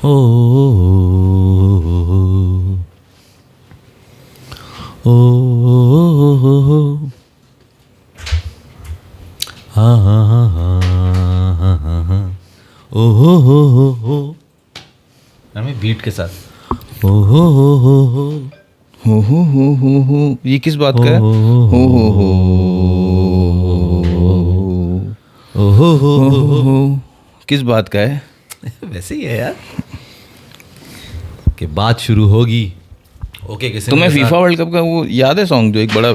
ओ ओ हाँ हाँ हाँ हाँ हाँ ओ हो हमें बीट के साथ ओ हो ये किस बात का है? हो किस बात का है? वैसे ही है यार कि बात शुरू होगी। ओके किसी तुम्हें फीफा वर्ल्ड कप का वो याद है सॉन्ग जो एक बड़ा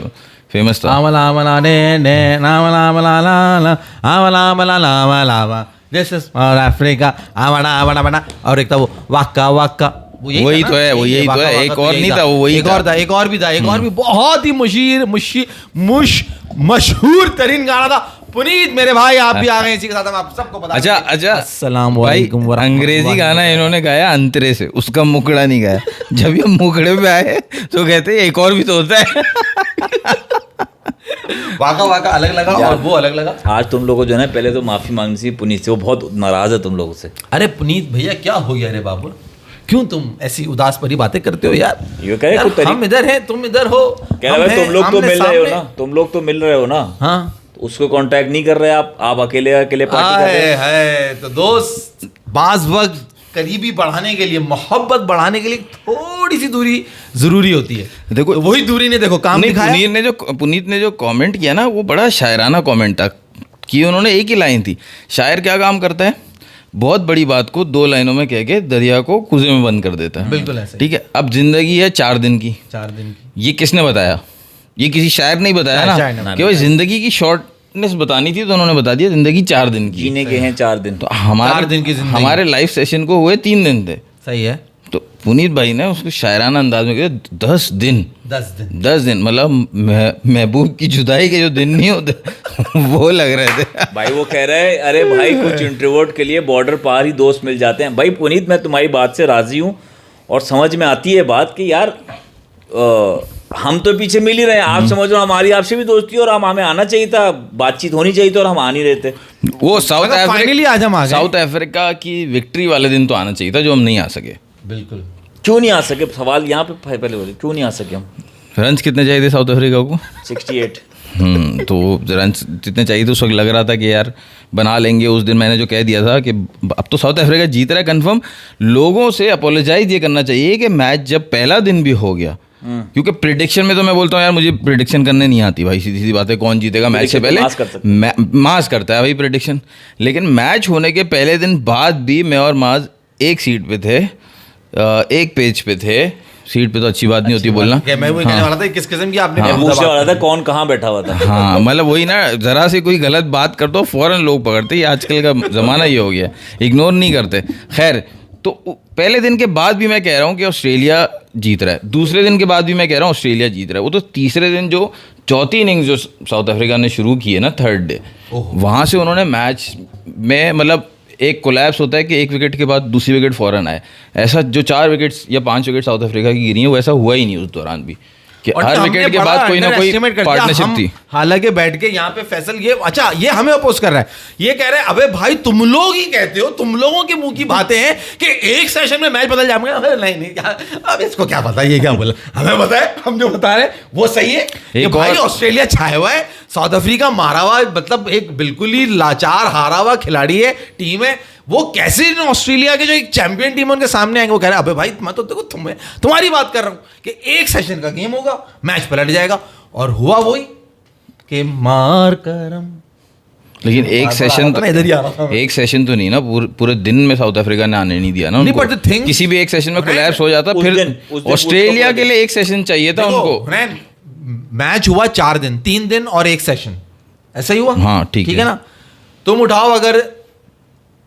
फेमस था? आमला आमला ने नामला आमला ला ला आमला आमला लामा लामा दिस इज अफ्रीका आमला आमला बना। और एक था वो वाक्का वाक्का वही तो है, वो यही तो है। एक और नहीं था, वो वही एक और था, एक और भी था, एक और भी बहुत ही मशहूर तरीन गाना था। पुनीत मेरे भाई आप भी आ गए इसी के साथ, हम आप सबको बता। अच्छा अस्सलाम भाई, वालेकुम वरहमतुल्लाह। अंग्रेजी गाना इन्होंने गाया अंतरे से, उसका मुखड़ा नहीं गाया। जब ये मुखड़े पे आए तो कहते एक और भी तो होता है। वाका वाका अलग लगा और वो अलग लगा। आज तुम लोगों को जो है ना, पहले तो माफी मांगनी चाहिए पुनीत से, वो बहुत नाराज है तुम लोगों से। अरे पुनीत भैया क्या हो गया रे बाबू, क्यों तुम ऐसी उदास भरी बातें करते हो यार? ये कह रहे कुछ हम इधर हैं, तुम इधर हो। कह रहे तुम लोग तो मिल रहे हो ना, तुम लोग तो मिल रहे हो ना। हाँ तो उसको कांटेक्ट नहीं कर रहे आप अकेले अकेले पार्टी कर रहे हो। है तो दोस्त बाज वक्त करीबी बढ़ाने के लिए, मोहब्बत बढ़ाने के लिए थोड़ी सी दूरी जरूरी होती है। देखो तो वही दूरी ने देखो काम नहीं, दिखाया। पुनीत ने जो कमेंट किया ना, वो बड़ा शायराना कमेंट था कि उन्होंने एक ही लाइन थी। शायर क्या काम करता है, बहुत बड़ी बात को 2 लाइनों में कह के दरिया को कुएं में बंद कर देता है। बिल्कुल ऐसे। ठीक है, अब जिंदगी है 4 दिन की। 4 दिन की ये किसने बताया? ये किसी शायर ने बताया शायर ने ना कि भाई जिंदगी की शॉर्टनेस बतानी थी, तो उन्होंने बता दिया जिंदगी 4 दिन की। जीने के हैं 4 दिन। तो हमारे 4 दिन की जिंदगी। हमारे लाइव सेशन को हुए 3 दिन थे। सही है। तो पुनीत भाई ने उसको शायराना अंदाज में कहा 10 दिन। 10 दिन मतलब महबूब की जुदाई के जो दिन नहीं होते वो लग रहे थे। भाई वो कह रहे हैं अरे भाई कुछ इंट्रोवर्ट के लिए बॉर्डर पार ही दोस्त मिल जाते हैं। भाई पुनीत, मैं तुम्हारी बात से राजी हूँ और समझ में आती है बात कि यार हम तो पीछे मिल ही रहे हैं। आप समझ रहे हो हमारी आपसे भी दोस्ती और हमें आना चाहिए था, बातचीत होनी चाहिए थी और हम आ नहीं रहे थे। वो फाइनली आज हम आ गए। साउथ अफ्रीका की विक्ट्री वाले दिन तो आना चाहिए था, जो हम नहीं आ सके। बिल्कुल। क्यों नहीं आ सके? सवाल यहाँ पे पहले बोले, क्यों नहीं आ सके हम? रन्स कितने चाहिए थे साउथ अफ्रीका को? 68। तो रन्स जितने चाहिए थे उस वक्त लग रहा था कि यार बना लेंगे। उस दिन मैंने जो कह दिया था कि अब तो साउथ अफ्रीका जीत रहा है कंफर्म। लोगों से अपोलोजाइज ये करना चाहिए कि मैच जब पहला दिन भी हो गया, क्योंकि प्रिडिक्शन में तो मैं बोलता हूँ यार मुझे प्रिडिक्शन करने नहीं आती भाई, सीधी सीधी बात है। कौन जीतेगा मैच से पहले मास करता है भाई प्रिडिक्शन। लेकिन मैच होने के पहले दिन बाद भी मैं और माज एक सीट पे थे, एक पेज पे थे। सीट पे तो अच्छी बात नहीं होती बोलना। मैं वही कहने वाला था, किस किस्म की आपने पूछने वाला था कौन कहाँ बैठा हुआ था। हाँ मतलब वही ना, जरा से कोई गलत बात कर दो फौरन लोग पकड़ते। ये आजकल का ज़माना ये हो गया, इग्नोर नहीं करते। खैर, तो पहले दिन के बाद भी मैं कह रहा हूँ कि ऑस्ट्रेलिया जीत रहा है, दूसरे दिन के बाद भी मैं कह रहा हूँ ऑस्ट्रेलिया जीत रहा है। वो तो तीसरे दिन जो चौथी इनिंग्स जो साउथ अफ्रीका ने शुरू की है ना, 3rd डे, वहाँ से उन्होंने मैच में मतलब एक कोलैप्स होता है कि 1 विकेट के बाद दूसरी विकेट फ़ौरन आए। ऐसा जो 4 विकेट्स या 5 विकेट साउथ अफ्रीका की गिरी है, वो ऐसा हुआ ही नहीं उस दौरान भी कि हर विकेट के बाद कोई ना कोई पार्टनरशिप थी। हालांकि बैठ के यहाँ पे फैसल ये हमें अपोज कर रहा है। ये कह रहे हैं अबे भाई तुम लोग ही कहते हो, तुम लोगों के मुंह की बातें हैं कि एक सेशन में मैच बदल जाएगा। नहीं अब इसको क्या पता, ये क्या बोला? हमें पता है, हम जो बता रहे हैं वो सही है कि भाई ऑस्ट्रेलिया छाया हुआ है, साउथ अफ्रीका मारा हुआ, मतलब एक बिल्कुल ही लाचार हारा हुआ खिलाड़ी है, टीम है। वो कैसे ऑस्ट्रेलिया के जो एक चैंपियन टीम उनके सामने आएंगे? वो कह रहे हैं अबे भाई मैं तो देखो तुम्हारी बात कर रहा हूं कि एक सेशन का गेम होगा, मैच पलट जाएगा। और हुआ वही कि मार करम। लेकिन एक सेशन तो नहीं ना, पूरे दिन में साउथ अफ्रीका ने आने नहीं दिया ना उनको। किसी भी एक सेशन में कोलैप्स हो जाता, फिर ऑस्ट्रेलिया के लिए एक सेशन चाहिए था उनको। मैच हुआ 4 दिन, 3 दिन और 1 सेशन, ऐसा ही हुआ। हाँ ठीक है ना। तुम उठाओ अगर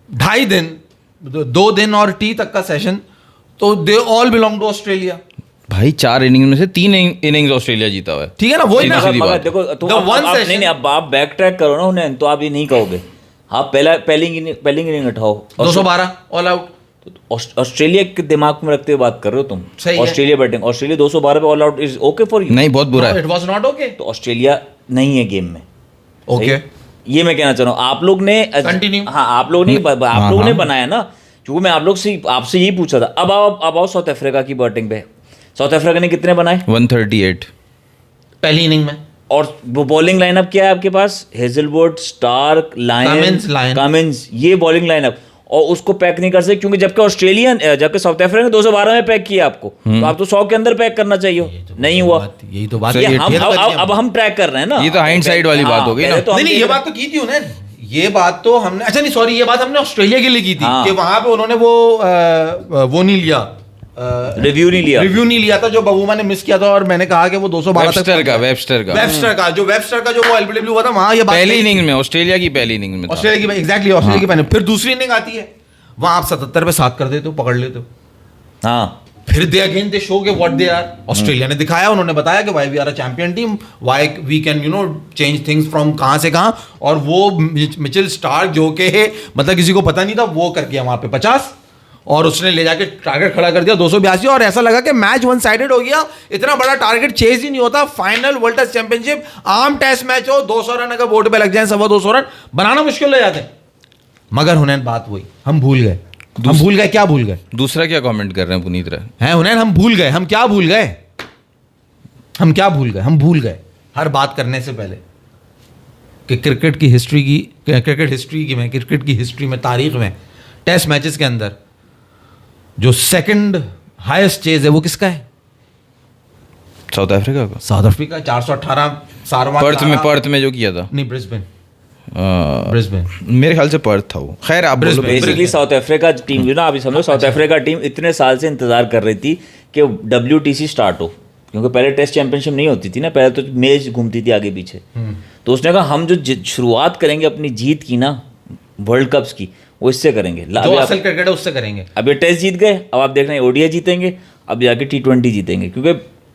2.5 दिन, 2 दिन और टी तक का सेशन, तो they all belong to Australia. भाई 4 इनिंग में से 3 इनिंग्स ऑस्ट्रेलिया जीता हुआ है। ठीक है ना, वही ना। देखो नहीं अब आप बैक ट्रैक करो ना उन्हें, तो आप ये नहीं कहोगे। आप पहली इनिंग उठाओ 212 ऑल आउट। ऑस्ट्रेलिया के दिमाग में रखते हुए बात कर रहे हो तुम। ऑस्ट्रेलिया बैटिंग, ऑस्ट्रेलिया 212 पे all out is okay for you? नहीं, बहुत बुरा है। It was not okay. तो ऑस्ट्रेलिया नहीं है गेम में। ओके, ये मैं कहना चाह रहा हूँ। आप लोग ने कंटिन्यू। हाँ, आप लोगों ने बनाया ना क्योंकि मैं आप लोग से आपसे यही पूछा था। अब आओ साउथ अफ्रीका की बैटिंग पे। साउथ अफ्रीका ने कितने बनाए? 138 पहली इनिंग में। और वो बॉलिंग लाइनअप क्या है आपके पास? हेजलवुड, स्टार्क, Cummins, कमिंस, ये बॉलिंग लाइनअप। और उसको पैक नहीं कर सकते क्योंकि जबकि साउथ अफ्रीका ने 212 में पैक किया आपको, तो आप तो 100 के अंदर पैक करना चाहिए। नहीं हुआ। यही तो बात सही है। है। अब हम ट्रैक कर रहे हैं ना। ये तो हाइंडसाइट वाली बात हो गई ना। तो नहीं, ये बात तो की थी उन्हें। ये बात तो हमने, अच्छा नहीं सॉरी, ये बात हमने ऑस्ट्रेलिया के लिए की थी कि वहां पे उन्होंने वो नहीं लिया, रिव्यू नहीं लिया था जो बबूमा ने मिस किया था। और मैंने कहा कि वो 212 तक वेबस्टर का जो वो एलबीडब्ल्यू हुआ था वहां ये बात पहली इनिंग में, ऑस्ट्रेलिया की पहली इनिंग में, ऑस्ट्रेलिया की एग्जैक्टली ऑस्ट्रेलिया की पहले। फिर दूसरी इनिंग आती है, वहां आप 77 पे 7 कर देते हो, पकड़ लेते हो। हाँ, फिर दे अगेन दे शो के व्हाट दे आर। ऑस्ट्रेलिया ने दिखाया, उन्होंने बताया कि why we are a champion team, why we can change things from कहां से कहां। और वो मिचेल स्टार्क जो कि मतलब किसी को पता नहीं था, वो कर गया वहां पे 50 और उसने ले जाके टारगेट खड़ा कर दिया 282। और ऐसा लगा कि मैच वन साइडेड हो गया। इतना बड़ा टारगेट चेज ही नहीं होता। फाइनल वर्ल्ड टेस्ट चैंपियनशिप, आम टेस्ट मैच हो, 200 रन अगर बोर्ड पे लग जाए, 225 रन बनाना मुश्किल हो जाते हैं। मगर हुनैन बात वही, हम भूल गए। क्या भूल गए? दूसरा क्या कमेंट कर रहे हैं पुनीत राय? हैं हुनैन, हम भूल गए। हम क्या भूल गए? हम भूल गए हर बात करने से पहले कि क्रिकेट की हिस्ट्री में, तारीख में, टेस्ट मैचेस के अंदर जो सेकंड हाईएस्ट चेज है वो किसका है? साउथ अफ्रीका का। साउथ अफ्रीका 418 सारवा पर्थ में जो किया था। नहीं, ब्रिस्बेन मेरे ख्याल से पर्थ था वो। खैर आप बेसिकली साउथ अफ्रीका टीम जो ना, अभी समझो साउथ अफ्रीका टीम इतने साल से इंतजार कर रही थी कि WTC स्टार्ट हो, क्योंकि पहले टेस्ट चैंपियनशिप नहीं होती थी ना, पहले तो मैच घूमती थी आगे पीछे। तो उसने कहा हम जो शुरुआत करेंगे अपनी जीत की ना वर्ल्ड कप्स की, वो इससे करेंगे। जो असल क्रिकेट है उससे करेंगे। अब ये टेस्ट जीत गए, अब आप देख रहे हैं ODI जीतेंगे, अब जाके T20 जीतेंगे, क्योंकि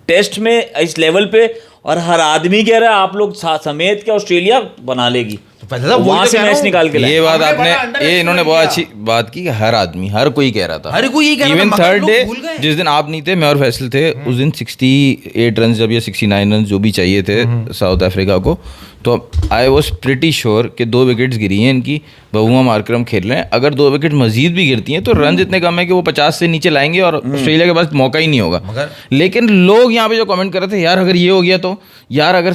टेस्ट में इस लेवल पे और हर आदमी कह रहा है आप लोग समेत के ऑस्ट्रेलिया बना लेगी, तो वहां से मैच निकाल के ये बात आपने, ये इन्होंने बहुत अच्छी बात की कि हर आदमी, हर कोई कह रहा था, हर कोई कह रहा था। इवन थर्ड डे जिस दिन आप नहीं थे, मैं और फैसल थे, उस दिन 68 रन जब, या 69 रन जो भी चाहिए थे साउथ अफ्रीका को, तो आई वॉज प्रिटी श्योर कि 2 विकेट्स गिरी हैं इनकी, बहुमा मार्करम खेल रहे हैं। अगर 2 विकेट मजीद भी गिरती हैं तो रन इतने कम है कि वो 50 से नीचे लाएंगे और ऑस्ट्रेलिया के पास मौका ही नहीं होगा। लेकिन लोग यहाँ पे जो कमेंट कर रहे थे, यार अगर ये हो गया तो, यार अगर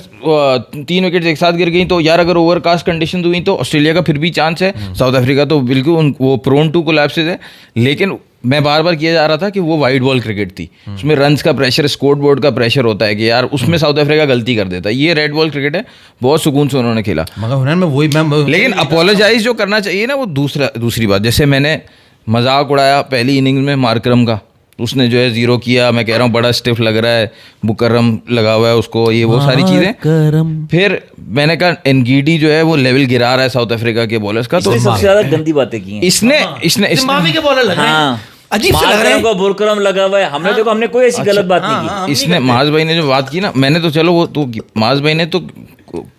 3 विकेट एक साथ गिर गई तो, यार अगर ओवरकास्ट कंडीशन हुई तो ऑस्ट्रेलिया का फिर भी चांस है। साउथ अफ्रीका तो बिल्कुल वो प्रोन टू कोलैप्सेस है। लेकिन मैं बार बार किया जा रहा था कि वो वाइड बॉल क्रिकेट थी, उसमें रन्स का प्रेशर, स्कोर बोर्ड का प्रेशर होता है कि यार उसमें साउथ अफ्रीका गलती कर देता है। ये रेड बॉल क्रिकेट है, बहुत सुकून से उन्होंने खेला। मगर लेकिन अपोलोजाइज जो करना चाहिए ना, वो दूसरी बात, जैसे मैंने मजाक उड़ाया पहली इनिंग में मार्करम का, उसने जो है 0 किया, मैं कह रहा हूँ बड़ा स्टिफ लग रहा है, मुकर्रम लगा हुआ है उसको, ये वो सारी चीज़ें। फिर मैंने कहा एनगीडी जो है वो लेवल गिरा रहा है साउथ अफ्रीका के बॉलर्स का, तो सबसे ज्यादा गंदी बातें की हैं इसने मावी के बॉलर लग रहे हैं, अजीब से लग रहा है। को बुरकरम लगा हुआ है, हमने कोई ऐसी गलत बात नहीं की। इसने माज भाई ने जो बात की ना, मैंने तो चलो वो तो माज भाई ने तो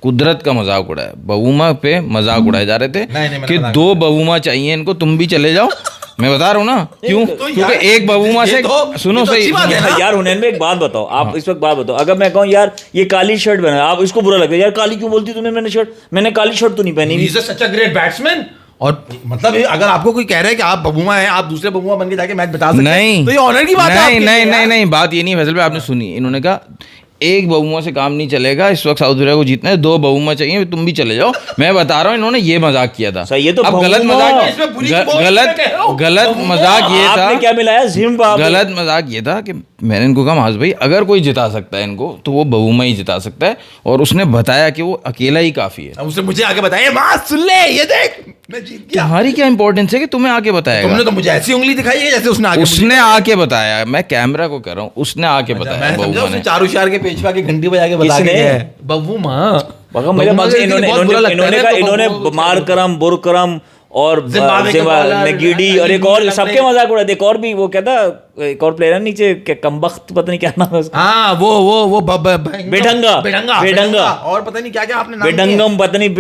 कुदरत का मजाक उड़ाया, बबूमा पे मजाक उड़ाए जा रहे थे कि 2 बबूमा चाहिए इनको, तुम भी चले जाओ। मैं बता रहा हूँ ना क्यों, क्योंकि एक बबूमा से सुनो सही यार हुनैन में एक बात बताओ, आप इस वक्त बात बताओ, अगर मैं कहूँ यार ये काली शर्ट पहना, आप इसको बुरा लगेगा, यार काली क्यों बोलती तूने, मैंने काली शर्ट तो नहीं पहनी। सच अ ग्रेट बैट्समैन। और मतलब अगर आपको कोई कह रहा है कि आप बबूमा हैं, आप दूसरे बबूमा बन के जाके मैच बता सकते हैं, तो ये ऑनर की बात है। नहीं, बात ये नहीं फैसल भाई, आपने सुनी, इन्होंने कहा एक बबूमा से काम नहीं चलेगा, इस वक्त साउथ अफ्रीका को जीतना है, 2 बबूमा चाहिए, तुम भी चले जाओ। मैं बता रहा हूँ इन्होंने ये मजाक किया था। ये तो अब गलत मजाक ये था, क्या मिलाया, गलत मजाक ये था कि मैंने इनको कहा माज भाई अगर कोई जिता सकता है इनको तो वो बबूमा ही जिता सकता है, और उसने बताया कि वो अकेला ही काफी है। उसने मुझे आके बताया, माज सुन ले, ये देख मैं जीत गया। तुम्हारी क्या इंपॉर्टेंस है कि तुम्हें आके बताया? तुमने तो मुझे ऐसी उंगली दिखाई है जैसे उसने आके बताया। मैं कैमरा को कह रहा हूँ, उसने आके बताया। बबूमा ने चारूशार के पेशवा की घंटी बजा के बता के बबूमा। इन्होंने मारकरम, बुरकरम और गिडी और एक और सबके मजाक उड़ा। एक और भी वो कहता, एक और प्लेयर है नीचे, कमबख्त पता नहीं क्या नाम है उसका, हाँ वो बेढंगा और पता नहीं क्या क्या आपने नाम बेढंगम, पता नहीं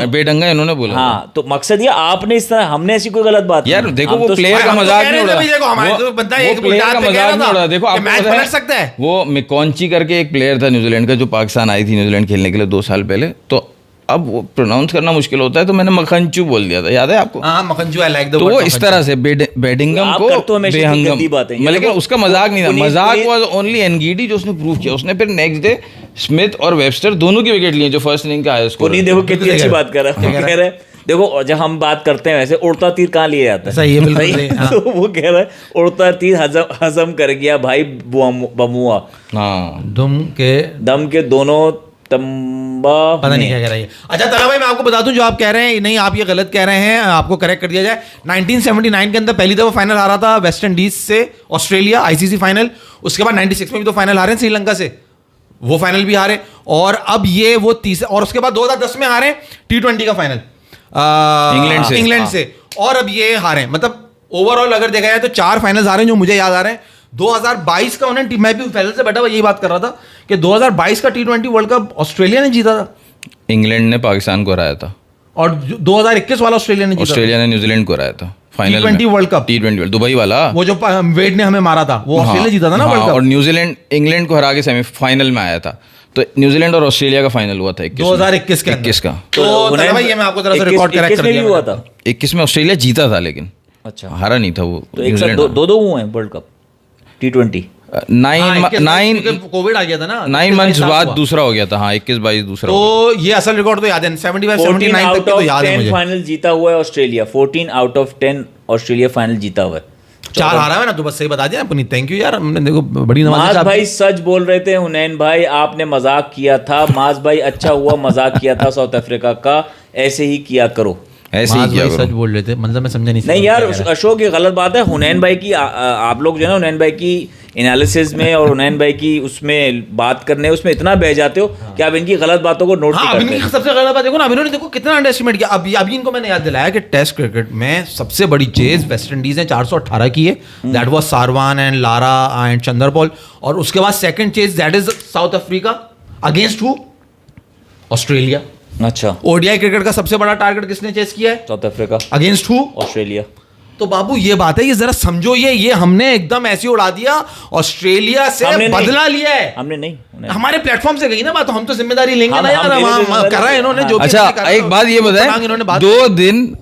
बेढंगा इन्होंने बोला। हाँ, तो मकसद ये आपने इस तरह, हमने ऐसी कोई गलत बात यार देखो, वो प्लेयर का मजाक नहीं उड़ा, देखो आपको पता है वो मिकॉन्ची करके एक प्लेयर था न्यूजीलैंड का, जो पाकिस्तान आई थी न्यूजीलैंड खेलने के लिए 2 साल पहले, तो अब वो प्रोनाउंस करना मुश्किल होता है, तो मैंने मखनचू बोल दिया था, याद है आपको? हाँ मखनचू, आई लाइक द तो वो इस तरह से बेडिंगम आप को करते हो हमेशा इतनी बेहंगम, गंदी बातें। ये लेकिन देखो, उसका मजाक नहीं था, पुनीत- मजाक पुनीत- वाज ओनली एनगीडी जो उसने प्रूव किया। उसने फिर नेक्स्ट डे स्मिथ और वेबस्टर दोनों की विकेट लिए जो फर्स्ट इनिंग का हाईएस्ट स्कोर। पुनीत देखो कितनी अच्छी बात कर रहा है, कह रहा है देखो जब हम बात करते हैं वैसे उड़ता तीर कहाँ लिए जाता है, सही है, बिल्कुल सही, हाँ। तो वो कह रहा है उड़ता तीर हजम कर गया भाई बमुआ, हाँ दुम के दम के दोनों तंबा पता नहीं क्या कह रही है। अच्छा तला भाई, मैं आपको बता दूं जो आप कह रहे हैं नहीं, आप ये गलत कह रहे हैं, आपको करेक्ट कर दिया जाए। 1979 के अंदर पहली दफा फाइनल हारा था वेस्ट इंडीज से ऑस्ट्रेलिया, आईसीसी फाइनल। उसके बाद 96 में भी तो फाइनल हारे हैं श्रीलंका से, वो फाइनल भी हारे। और अब ये वो तीसरा, और उसके बाद 2010 में हारे T20 का फाइनल इंग्लैंड से, और अब ये हारे। मतलब ओवरऑल अगर देखा जाए तो 4 फाइनल्स हारे जो मुझे याद आ रहे हैं। 2022 का उन्होंने, मैं भी फैसल से बैठा हुआ यही बात कर रहा था कि 2022 का T20 वर्ल्ड कप ऑस्ट्रेलिया ने जीता था, इंग्लैंड ने पाकिस्तान को हराया था, और 2021 वाला ऑस्ट्रेलिया ने जीता था। ऑस्ट्रेलिया ने न्यूजीलैंड को हराया था final T20 world cup, T20 world Dubai वाला, वो जो वेड ने हमें मारा था, वो ऑस्ट्रेलिया जीता था ना वर्ल्ड और कप। न्यूजीलैंड इंग्लैंड को हरा के सेमीफाइनल में आया था। तो न्यूजीलैंड और ऑस्ट्रेलिया का फाइनल हुआ था 2021 के अंदर। 21 का। तो तला भाई ये मैं आपको जरा सा रिकॉर्ड करेक्ट कर में भी दिया हुआ मैंने। था। 21 में ऑस्ट्रेलिया जीता था, लेकिन अच्छा, हारा नहीं था वो। तो एक साथ दो हुए हैं वर्ल्ड कप T20। हाँ, 9 कोविड आ गया था ना, 9 मंथ्स 21 बाद हुआ। दूसरा हो गया था। हाँ 21-22 दूसरा हो गया। तो ये असल रिकॉर्ड तो याद है, 75 14 79 तक आउट के तो ऑफ याद है 10 मुझे। फाइनल जीता हुआ है Australia, 14 out of 10 Australia final जीता हुआ है। 4 हारा है ना, तो बस सही बता दिया पुनीत, थैंक यू यार, हमने देखो बड़ी नवाज़ी माज से भाई आपकी। सच बोल रहे थे, हुनैन भाई आपने मजाक किया था, माज भाई अच्छा हुआ मजाक किया था साउथ अफ्रीका का, ऐसे ही किया करो। ऐसे ही माज किया भाई करो। सच बोल रहे थे, मतलब मैं समझा नहीं। नहीं यार अशोक, ये गलत बात है। हुनैन भाई की आप लोग जो है ना हुनैन भाई की एनालिसिस में और हुनैन भाई की उसमें बात करने उसमें इतना बह जाते हो कि आप इनकी गलत बातों को नोट हाँ, नहीं अब करते। इनकी सबसे गलत बात देखो ना, अब इन्होंने देखो कितना अंडर एस्टिमेट किया। अभी इनको मैंने याद दिलाया कि टेस्ट क्रिकेट में सबसे बड़ी चेज वेस्ट इंडीज ने 418 की है, that was Sarwan and Lara and Chanderpaul. और उसके बाद second chase that is south Africa against who, Australia. अच्छा, ओडीआई क्रिकेट का सबसे बड़ा टारगेट किसने चेस किया है, South Africa against who, Australia. तो बाबू ये बात है, ये जरा समझो, ये हमने एकदम ऐसे उड़ा दिया, ऑस्ट्रेलिया से हमने नहीं। बदला लिया है। हमने नहीं हमारे प्लेटफॉर्म से गई ना बात, तो हम तो जिम्मेदारी लेंगे हम- ना यार, हम वहाँ जिम्मेदारी कर रहा है इन्होंने जो भी अच्छा इन्होंने करा, एक बात ये तो इन्होंने बात 2 दिन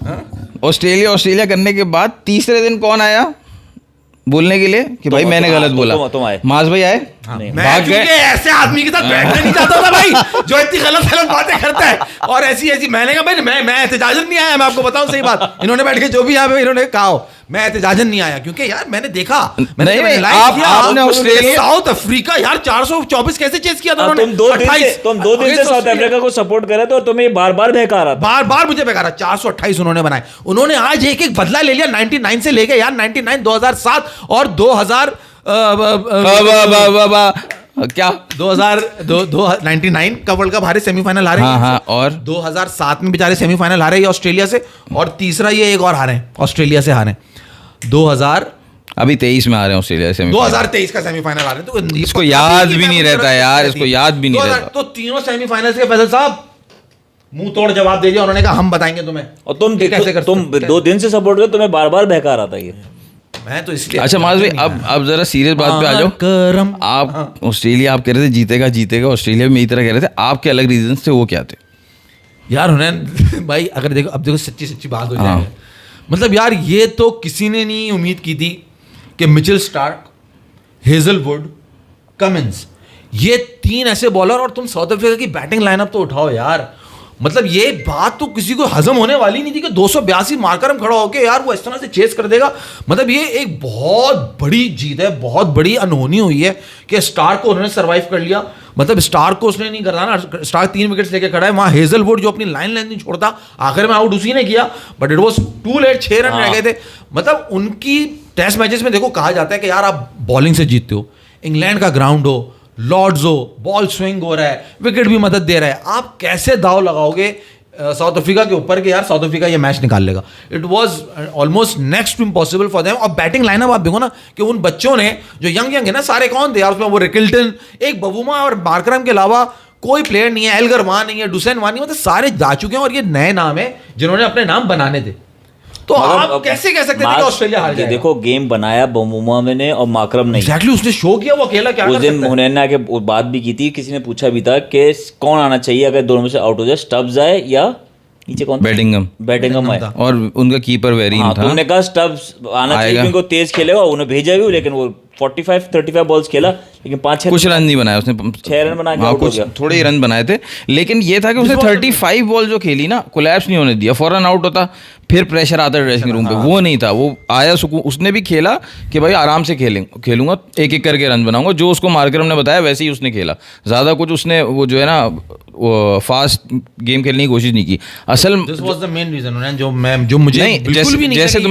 ऑस्ट्रेलिया करने के बाद तीसरे दिन कौन आया बोलने के लिए कि भाई मैंने गलत बोला? तुम आए। माज भाई आए, नहीं। मैं भाग चूंकि गए। ऐसे आदमी के साथ बैठना नहीं चाहता था भाई, जो इतनी गलत बातें करता है और ऐसी मैंने कहा भाई मैं एहतजाजन नहीं आया, मैं आपको बताऊं सही बात, इन्होंने बैठ के जो भी यहाँ पे इन्होंने कहा हो, मैं एहतजाजन नहीं आया, क्योंकि यार मैंने देखा, मैंने नहीं, realize आप- किया, आपने ऑस्ट्रेलिया- साउथ अफ्रीका यार 424 कैसे चेस किया था हाँ, उन्होंने? तुम 2 दिन 28 से साउथ अफ्रीका को सपोर्ट कर रहे थे और तुम्हें बार बार बहका रहा था। बार बार मुझे बेकार 428 उन्होंने बनाए, उन्होंने आज एक एक बदला ले लिया 99 से लेके यार 99, 2007 और 2000 क्या 99 का वर्ल्ड कप हारे, सेमीफाइनल हारे। हाँ, और 2007 में बेचारे सेमीफाइनल हारे ये ऑस्ट्रेलिया से, और तीसरा ये एक और हारे ऑस्ट्रेलिया से हारे 2000 अभी 23 में आ रहे हैं ऑस्ट्रेलिया से 2023 का सेमीफाइनल हारे। तो ये इसको पता याद कि भी मैं नहीं मुझे रहता रखती यार, रहती। इसको याद भी नहीं 2000 रहता। तो तीनों सेमीफाइनल्स के फैसल साहब मुंह तोड़ जवाब दे दिया, उन्होंने कहा हम बताएंगे तुम्हें। और तुम ये कैसे कर तुम सकते हैं? 2 दिन से सपोर्ट कर, तुम्हें बार बार बहका रहा था ये। मैं तो इसलिए अच्छा माज भाई, अब जरा सीरियस बात पे आ जाओ। करम आप ऑस्ट्रेलिया आप कह रहे थे जीतेगा, ऑस्ट्रेलिया में इस तरह कह रहे थे, आपके अलग रीजन थे, वो क्या थे? यार हुनैन भाई, अगर देखो अब देखो सच्ची बात हो जाए, हाँ। मतलब यार ये तो किसी ने नहीं उम्मीद की थी कि मिचेल स्टार्क, हेजलवुड, कमिंस, ये 3 ऐसे बॉलर, और तुम साउथ अफ्रीका की बैटिंग लाइनअप तो उठाओ यार। मतलब ये बात तो किसी को हजम होने वाली नहीं थी कि 282 मारकर हम खड़ा होके यार वो इस तरह से चेस कर देगा। मतलब ये एक बहुत बड़ी जीत है, बहुत बड़ी अनहोनी हुई है कि स्टार्क को उन्होंने सर्वाइव कर लिया। मतलब स्टार्क को उसने नहीं करना ना, स्टार्क 3 विकेट्स लेके खड़ा है, वहाँ हेजलवुड जो अपनी लाइन नहीं छोड़ता, आखिर में आउट उसी ने किया, but it was too late, 6 run रह गए थे। मतलब उनकी टेस्ट मैचेस में देखो कहा जाता है कि यार आप बॉलिंग से जीतते हो, इंग्लैंड का ग्राउंड हो, लॉर्ड्स हो, बॉल स्विंग हो रहा है, विकेट भी मदद दे रहा है, आप कैसे दाव लगाओगे साउथ अफ्रीका के ऊपर कि यार साउथ अफ्रीका ये मैच निकाल लेगा? It was almost next to impossible for them. और बैटिंग लाइनअप आप देखो ना कि उन बच्चों ने जो यंग है ना, सारे कौन थे यार उसमें, वो रिकिल्टन, एक बवुमा और मार्करम के अलावा कोई प्लेयर नहीं है, एल्गर वान नहीं है, डुसेन वान नहीं, मतलब सारे जा चुके हैं, और ये नए नाम है जिन्होंने अपने नाम बनाने थे। तो आप कैसे कह सकते थे कि ऑस्ट्रेलिया हार जाएगा? देखो गेम बनाया बमुमा ने और माकरम ने। एग्जैक्टली, उसने शो किया, वो अकेला क्या उस कर दिन सकता है? हुनैन ने आके बात भी की थी, किसी ने पूछा भी था कि कौन आना चाहिए अगर दोनों में से आउट हो जाए, स्टब्स आए या नीचे कौन? बैटिंगम आए। और उनका कीपर वेरीन हाँ, था। तो उन्होंने कहा स्टब्स आना चाहिए क्योंकि वो तेज खेलेगा, उन्हें भेजा भी, लेकिन वो 45-35 बॉल्स खेला, लेकिन 5-6 कुछ रन नहीं बनाए उसने, 6 रन बना के हाँ आउट हो कुछ गया। थोड़े ही रन बनाए थे, लेकिन ये था कि उसने 35 बॉल जो खेली ना, कोलैप्स नहीं होने दिया, फौरन आउट होता, फिर प्रेशर आता ड्रेसिंग रूम पे, वो नहीं था, वो आया सुकून, उसने भी खेला कि भाई आराम से खेलूंगा, एक एक करके रन बनाऊंगा, जो उसको मार्करम ने बताया वैसे ही उसने खेला, ज़्यादा कुछ उसने वो जो है ना वो फास्ट गेम खेलने की कोशिश नहीं की। असल this was the main reason जो मुझे नहीं, बिल्कुल भी नहीं जैसे लगी।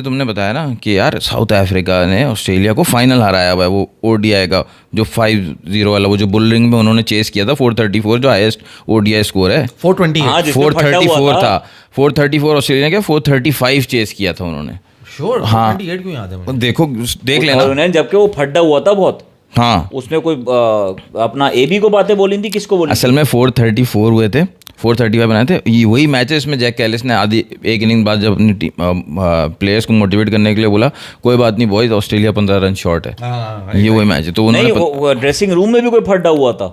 तुमने बताया ना कि यार साउथ अफ्रीका ने ऑस्ट्रेलिया को फाइनल हराया हुआ है, वो ओडीआई का जो 5-0 वाला, वो जो बुलरिंग में उन्होंने चेस किया था 434, जो हाईएस्ट ओडीआई स्कोर है 420 हाँ, जिसमें फटा हुआ 434 था, 434 ऑस्ट्रेलिया के 435 चेस किया था उन्होंने। श्योर, हाँ। 28 क्यों याद है मुझे? देखो देख लेना। और उन्होंने जबकि वो फड्डा हुआ था बहुत, हाँ, उसमें कोई अपना एबी को बातें बोली थी, किसको बोली? असल में 434 हुए थे, 435 बनाए थे। ये वही मैचेस में जैक कैलिस ने आधी एक इनिंग बाद जब अपनी टीम प्लेयर्स को मोटिवेट करने के लिए बोला कोई बात नहीं बॉयज, ऑस्ट्रेलिया 15 रन शॉर्ट है, ये वही मैच है। तो नहीं, उन्होंने वो ड्रेसिंग रूम में भी कोई फड्डा हुआ था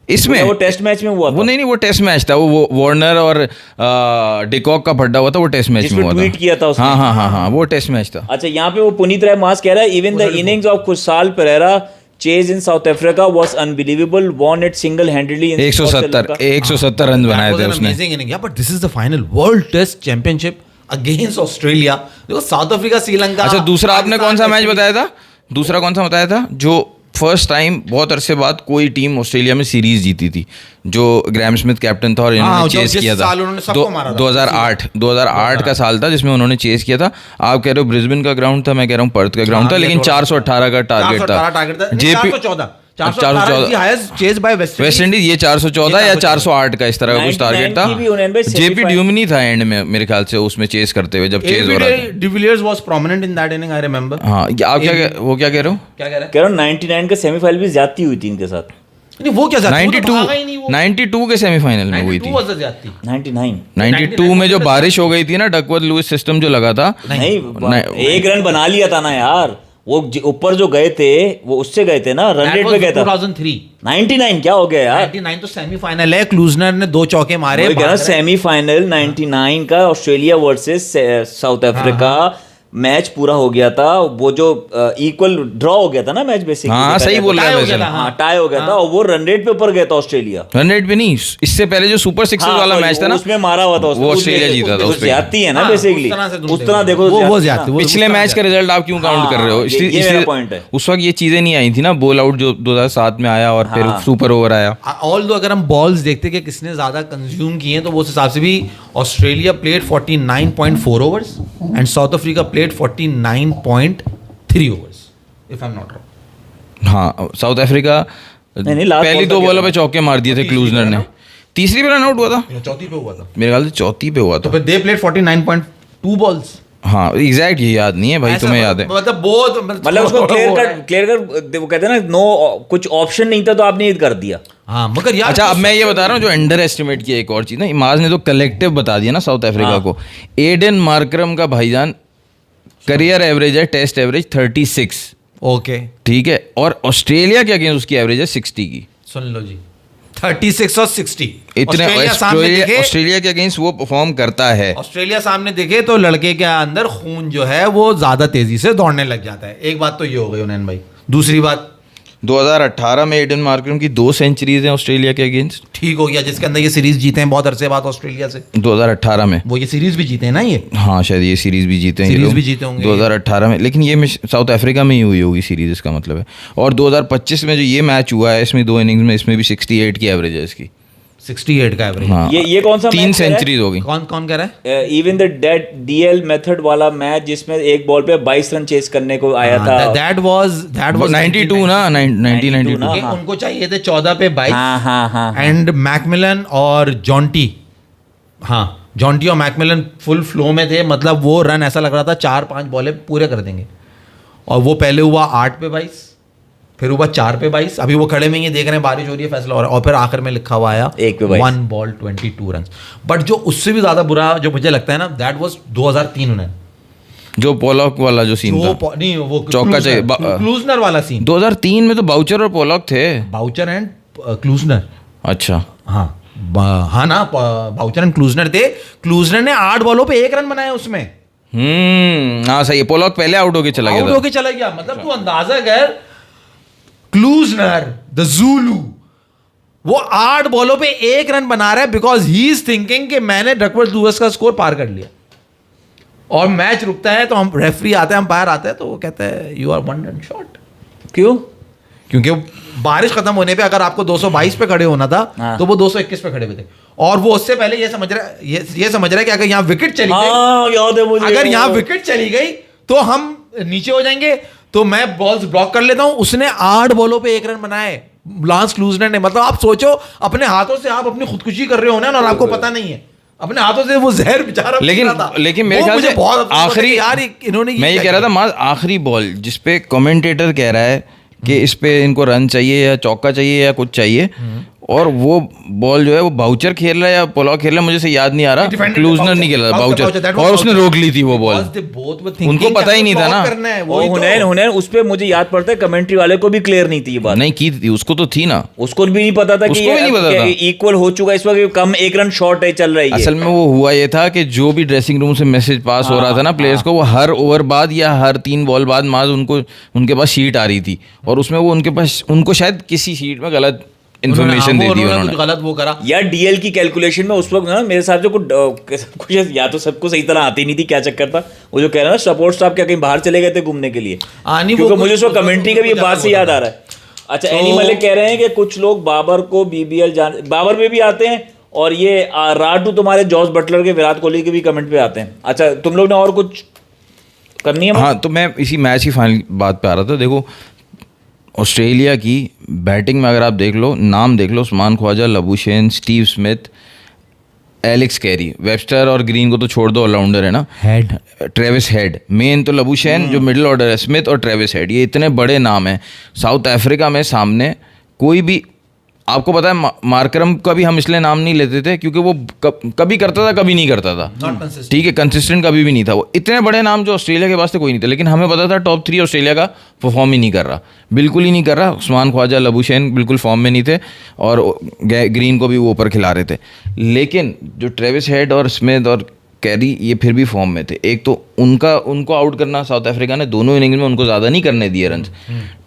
इसमें, वो टेस्ट मैच में हुआ था। वो नहीं, वो टेस्ट मैच था, वो वार्नर और डिकॉक का फड्डा हुआ था, वो टेस्ट मैच में जिसमें हुआ ट्वीट किया था उसने। हाँ, वो टेस्ट मैच था। अच्छा, यहाँ पे वो पुनीत राय मास कह रहा है, even the innings of Kusal Perera chase in South Africa was unbelievable, won it single handedly in 170 run बनाए थे उसने। Amazing inning, but this is the final world test championship against Australia. देखो साउथ अफ्रीका, श्रीलंका। अच्छा, दूसरा आपने कौन सा मैच बताया था? दूसरा कौन सा बताया था? जो फर्स्ट टाइम बहुत अरसे बाद कोई टीम ऑस्ट्रेलिया में सीरीज जीती थी, जो ग्रैम स्मिथ कैप्टन था और इन्होंने चेस किया था। 2008 का साल था जिसमें उन्होंने चेस किया था। आप कह रहे हो ब्रिस्बेन का ग्राउंड था, मैं कह रहा हूँ पर्थ का ग्राउंड था, लेकिन 418 का टारगेट था। जेपी 414 वेस्ट इंडीज, ये 414 या 408 का इस तरह का कुछ टारगेट था। जेपी ड्यूमिनी था एंड में मेरे ख्याल से उसमें चेस करते हुए, जब चेस हो रहा था। De Villiers was prominent in that inning, I remember. हाँ, आप क्या कह रहे हो? क्या कह रहे हैं 99 का सेमीफाइनल भी ज्यादती हुई थी इनके साथ। नहीं, वो क्या 92 के सेमीफाइनल में हुई थी। 92 में जो बारिश हो गई थी ना, डकवर्थ लुइस सिस्टम जो लगा था, नहीं, एक रन बना लिया था ना यार, वो ऊपर जो गए थे वो उससे गए थे ना, रन रेट पे गए था। 2003 99 क्या हो गया यार? 99 तो सेमीफाइनल है, क्लूजनर ने 2 चौके मारे। सेमीफाइनल 99 का Australia versus south Africa match पूरा हो गया था, वो जो इक्वल ड्रॉ हो गया था ना मैच बेसिकली। हाँ, सही बोल रहा है, हाँ, टाई हो गया था और वो रन रेट पे ऊपर गया था ऑस्ट्रेलिया। रन रेट पे नहीं, इससे पहले जो सुपर सिक्सर्स वाला मैच था ना, उसमें मारा हुआ था, वो ऑस्ट्रेलिया जीता था। उसमें ज्यादती है ना बेसिकली, उस तरह देखो वो ज्यादती। पिछले मैच का रिजल्ट आप क्यों काउंट कर रहे हो? इसलिए पॉइंट है, उस वक्त ये चीजें नहीं आई थी ना, बॉल आउट जो 2007 में आया और फिर सुपर ओवर आया। ऑल दो अगर हम बॉल्स देखते कि किसने ज्यादा कंज्यूम किए हैं, तो वो उस हिसाब से भी Australia played 49.4 overs and south Africa played 49.3 overs, if I am not wrong. हाँ, साउथ अफ्रीका पहली 2 बॉलों पे चौके मार दिए थे क्लूजनर ने, तीसरी पे रन आउट हुआ था, चौथी पे हुआ था मेरे ख्याल से, चौथी पे हुआ था। तो फिर दे प्लेड 49.2 बॉल्स। हाँ, एग्जैक्ट ये याद नहीं है भाई, तुम्हें याद है? मतलब बहुत, मतलब उसको क्लियर कर वो कहते हैं ना, नो कुछ ऑप्शन नहीं था तो आपने ये कर दिया। हाँ, मगर यार अच्छा, अब मैं ये बता रहा हूँ जो अंडर एस्टिमेट किया एक और चीज ना, इमाज ने तो कलेक्टिव बता दिया ना साउथ अफ्रीका को। एडन मार्करम का भाईजान करियर एवरेज है, टेस्ट एवरेज 36। ओके, ठीक है, और ऑस्ट्रेलिया के अगेंस्ट उसकी एवरेज है 60 की। सुन लो जी, 36 और 60 इतने ऑस्ट्रेलिया के अगेंस्ट वो परफॉर्म करता है। ऑस्ट्रेलिया सामने देखे तो लड़के के अंदर खून जो है वो ज्यादा तेजी से दौड़ने लग जाता है। एक बात तो ये हो गई उन्नयन भाई। दूसरी बात, 2018 में एडन मार्करम की 2 सेंचुरीज हैं ऑस्ट्रेलिया के अगेंस्ट। ठीक हो गया, जिसके अंदर ये सीरीज जीते हैं बहुत अरसे बाद ऑस्ट्रेलिया से। 2018 में वो ये सीरीज भी जीते हैं ना ये। हाँ, शायद ये सीरीज भी जीते हैं, सीरीज भी जीते होंगे 2018 में, लेकिन ये साउथ अफ्रीका में ही हुई होगी सीरीज, इसका मतलब है। और 2025 में जो ये मैच हुआ है, इसमें 2 इनिंग्स में इसमें भी 68 की एवरेज है इसकी। 68 का एवरेज। हाँ, ये कौन सा 3 सेंचुरीज हो गई। कौन कह रहा है? Even the dead DL method वाला मैच जिसमें एक बॉल पे 22 रन चेस करने को आया था। दैट वाज 92 ना, 1992। उनको चाहिए थे 14 पे 22। हाँ। एंड मैकमिलन और जॉन्टी, हाँ जॉन्टी और मैकमिलन फुल फ्लो में थे, मतलब वो रन ऐसा लग रहा था 4-5 बॉलें पूरे कर देंगे। और वो पहले हुआ 8 पे 22, फिर हुआ 4 पे 22, अभी वो खड़े में ये देख रहे हैं बारिश हो रही है, फैसला हो रहा है, और फिर आखिर में लिखा हुआ आया 1 पे 22। 1 बॉल 22 रन। बट जो उससे भी ज्यादा बुरा जो मुझे लगता है ना, दैट वाज 2003 में जो पोलॉक वाला जो सीन था, नहीं वो चौका चाहिए क्लूजनर वाला सीन। 2003 में तो बाउचर और पोलॉक थे। बाउचर एंड क्लूजनर, अच्छा हाँ हाँ ना, बाउचर एंड क्लूजनर थे। क्लूजनर ने 8 बॉलों पे 1 रन बनाया उसमें। हाँ सही है, पोलॉक पहले आउट होके चला गया आउट था। होके चला गया, मतलब तू अंदाजा कर, क्लूजनर द ज़ूलू वो 8 बॉलों पे 1 रन बना रहा है, बिकॉज ही इज थिंकिंग कि मैंने डकवर्थ लुईस का स्कोर पार कर लिया। और मैच रुकता है तो हम रेफरी आते हैं, अंपायर आते हैं, तो वो कहते हैं यू आर 1 रन शॉट। क्यों? क्योंकि बारिश खत्म होने पे अगर आपको 222 पे खड़े होना था, हाँ। तो वो 221 पे खड़े हुए थे। और वो उससे पहले ये समझ रहा है, ये समझ रहा है कि अगर यहाँ विकेट चली गई, हाँ याद है मुझे, अगर यहाँ विकेट चली गई तो हम नीचे हो जाएंगे, तो मैं बॉल्स ब्लॉक कर लेता हूं। उसने 8 बॉलों पे 1 रन बनाए, लांस क्लूजनर ने। मतलब आप सोचो, अपने हाथों से आप अपनी खुदकुशी कर रहे हो ना, और आपको पता नहीं है, अपने हाथों से वो जहर बेचारा पी रहा था। लेकिन मेरे वो ख्याल मुझे से बहुत अफसोस होता है आखिरी, कि यार इन्होंने मैं ये कह रहा था माज, आखिरी बॉल जिसपे कमेंटेटर कह रहा है कि इस पे इनको रन चाहिए या चौका चाहिए या कुछ चाहिए, और वो बॉल जो है वो बाउचर खेल रहा है या पोलॉक खेल रहा है, मुझे से याद नहीं आ रहा, क्लूजनर नहीं खेल रहा, बाउचर, और उसने रोक ली थी वो बॉल। उनको पता ही नहीं था ना। हुनैन उस पे मुझे याद पड़ता है कमेंट्री वाले को भी क्लियर नहीं थी ये बात। नहीं की थी, उसको तो थी ना, उसको भी नहीं पता था कि उसको भी नहीं पता था। इक्वल हो चुका है इस वक्त, कम 1 रन शॉर्ट है, चल रही है। असल में वो हुआ ये था कि जो भी ड्रेसिंग रूम से मैसेज पास हो रहा था ना प्लेयर्स को, वो हर ओवर बाद या हर 3 बॉल बाद माज उनके पास शीट आ रही थी, और उसमें वो उनको शायद किसी शीट में गलत इन्फॉर्मेशन दे दी उन्होंने, गलत वो करा। यार डीएल की कैलकुलेशन में उस वक्त ना मेरे साथ जो कुछ या तो सबको सही तरह आती नहीं थी, क्या चक्कर था, वो जो कह रहा है ना सपोर्ट स्टाफ क्या कहीं बाहर चले गए थे घूमने के लिए, क्योंकि मुझे उसको कमेंट्री का भी ये बात से याद आ रहा है। अच्छा, एनी मलिक कह रहे हैं कि कुछ लोग बाबर को बीबीएल बाबर में भी आते हैं, और ये राडू तुम्हारे जॉस बटलर के, विराट कोहली के भी कमेंट पे आते हैं। अच्छा, तुम लोग ने और कुछ करनी है? हाँ, तो मैं इसी मैच की फाइनल बात पे आ रहा था। देखो, ऑस्ट्रेलिया की बैटिंग में अगर आप देख लो, नाम देख लो, Usman Khawaja, Labuschagne, Steve Smith, Alex Carey, Webster और ग्रीन को तो छोड़ दो, ऑलराउंडर है ना, हेड, ट्रेविस हेड, मेन तो लबुशेन जो मिडिल ऑर्डर है, स्मिथ और ट्रेविस हेड, ये इतने बड़े नाम हैं। साउथ अफ्रीका में सामने कोई भी, आपको पता है मार्करम का भी हम इसलिए नाम नहीं लेते थे क्योंकि वो कभी करता था कभी नहीं करता था, ठीक है, कंसिस्टेंट कभी भी नहीं था वो। इतने बड़े नाम जो ऑस्ट्रेलिया के पास थे कोई नहीं थे, लेकिन हमें पता था टॉप 3 ऑस्ट्रेलिया का परफॉर्म ही नहीं कर रहा, बिल्कुल ही नहीं कर रहा। उस्मान ख्वाजा, लबुशेन बिल्कुल फॉर्म में नहीं थे, और ग्रीन को भी वो ऊपर खिला रहे थे। लेकिन जो ट्रेविस हेड और स्मिथ और कैरी, ये फिर भी फॉर्म में थे। एक तो उनको आउट करना, साउथ अफ्रीका ने दोनों इनिंग में उनको ज़्यादा नहीं करने दिए रन।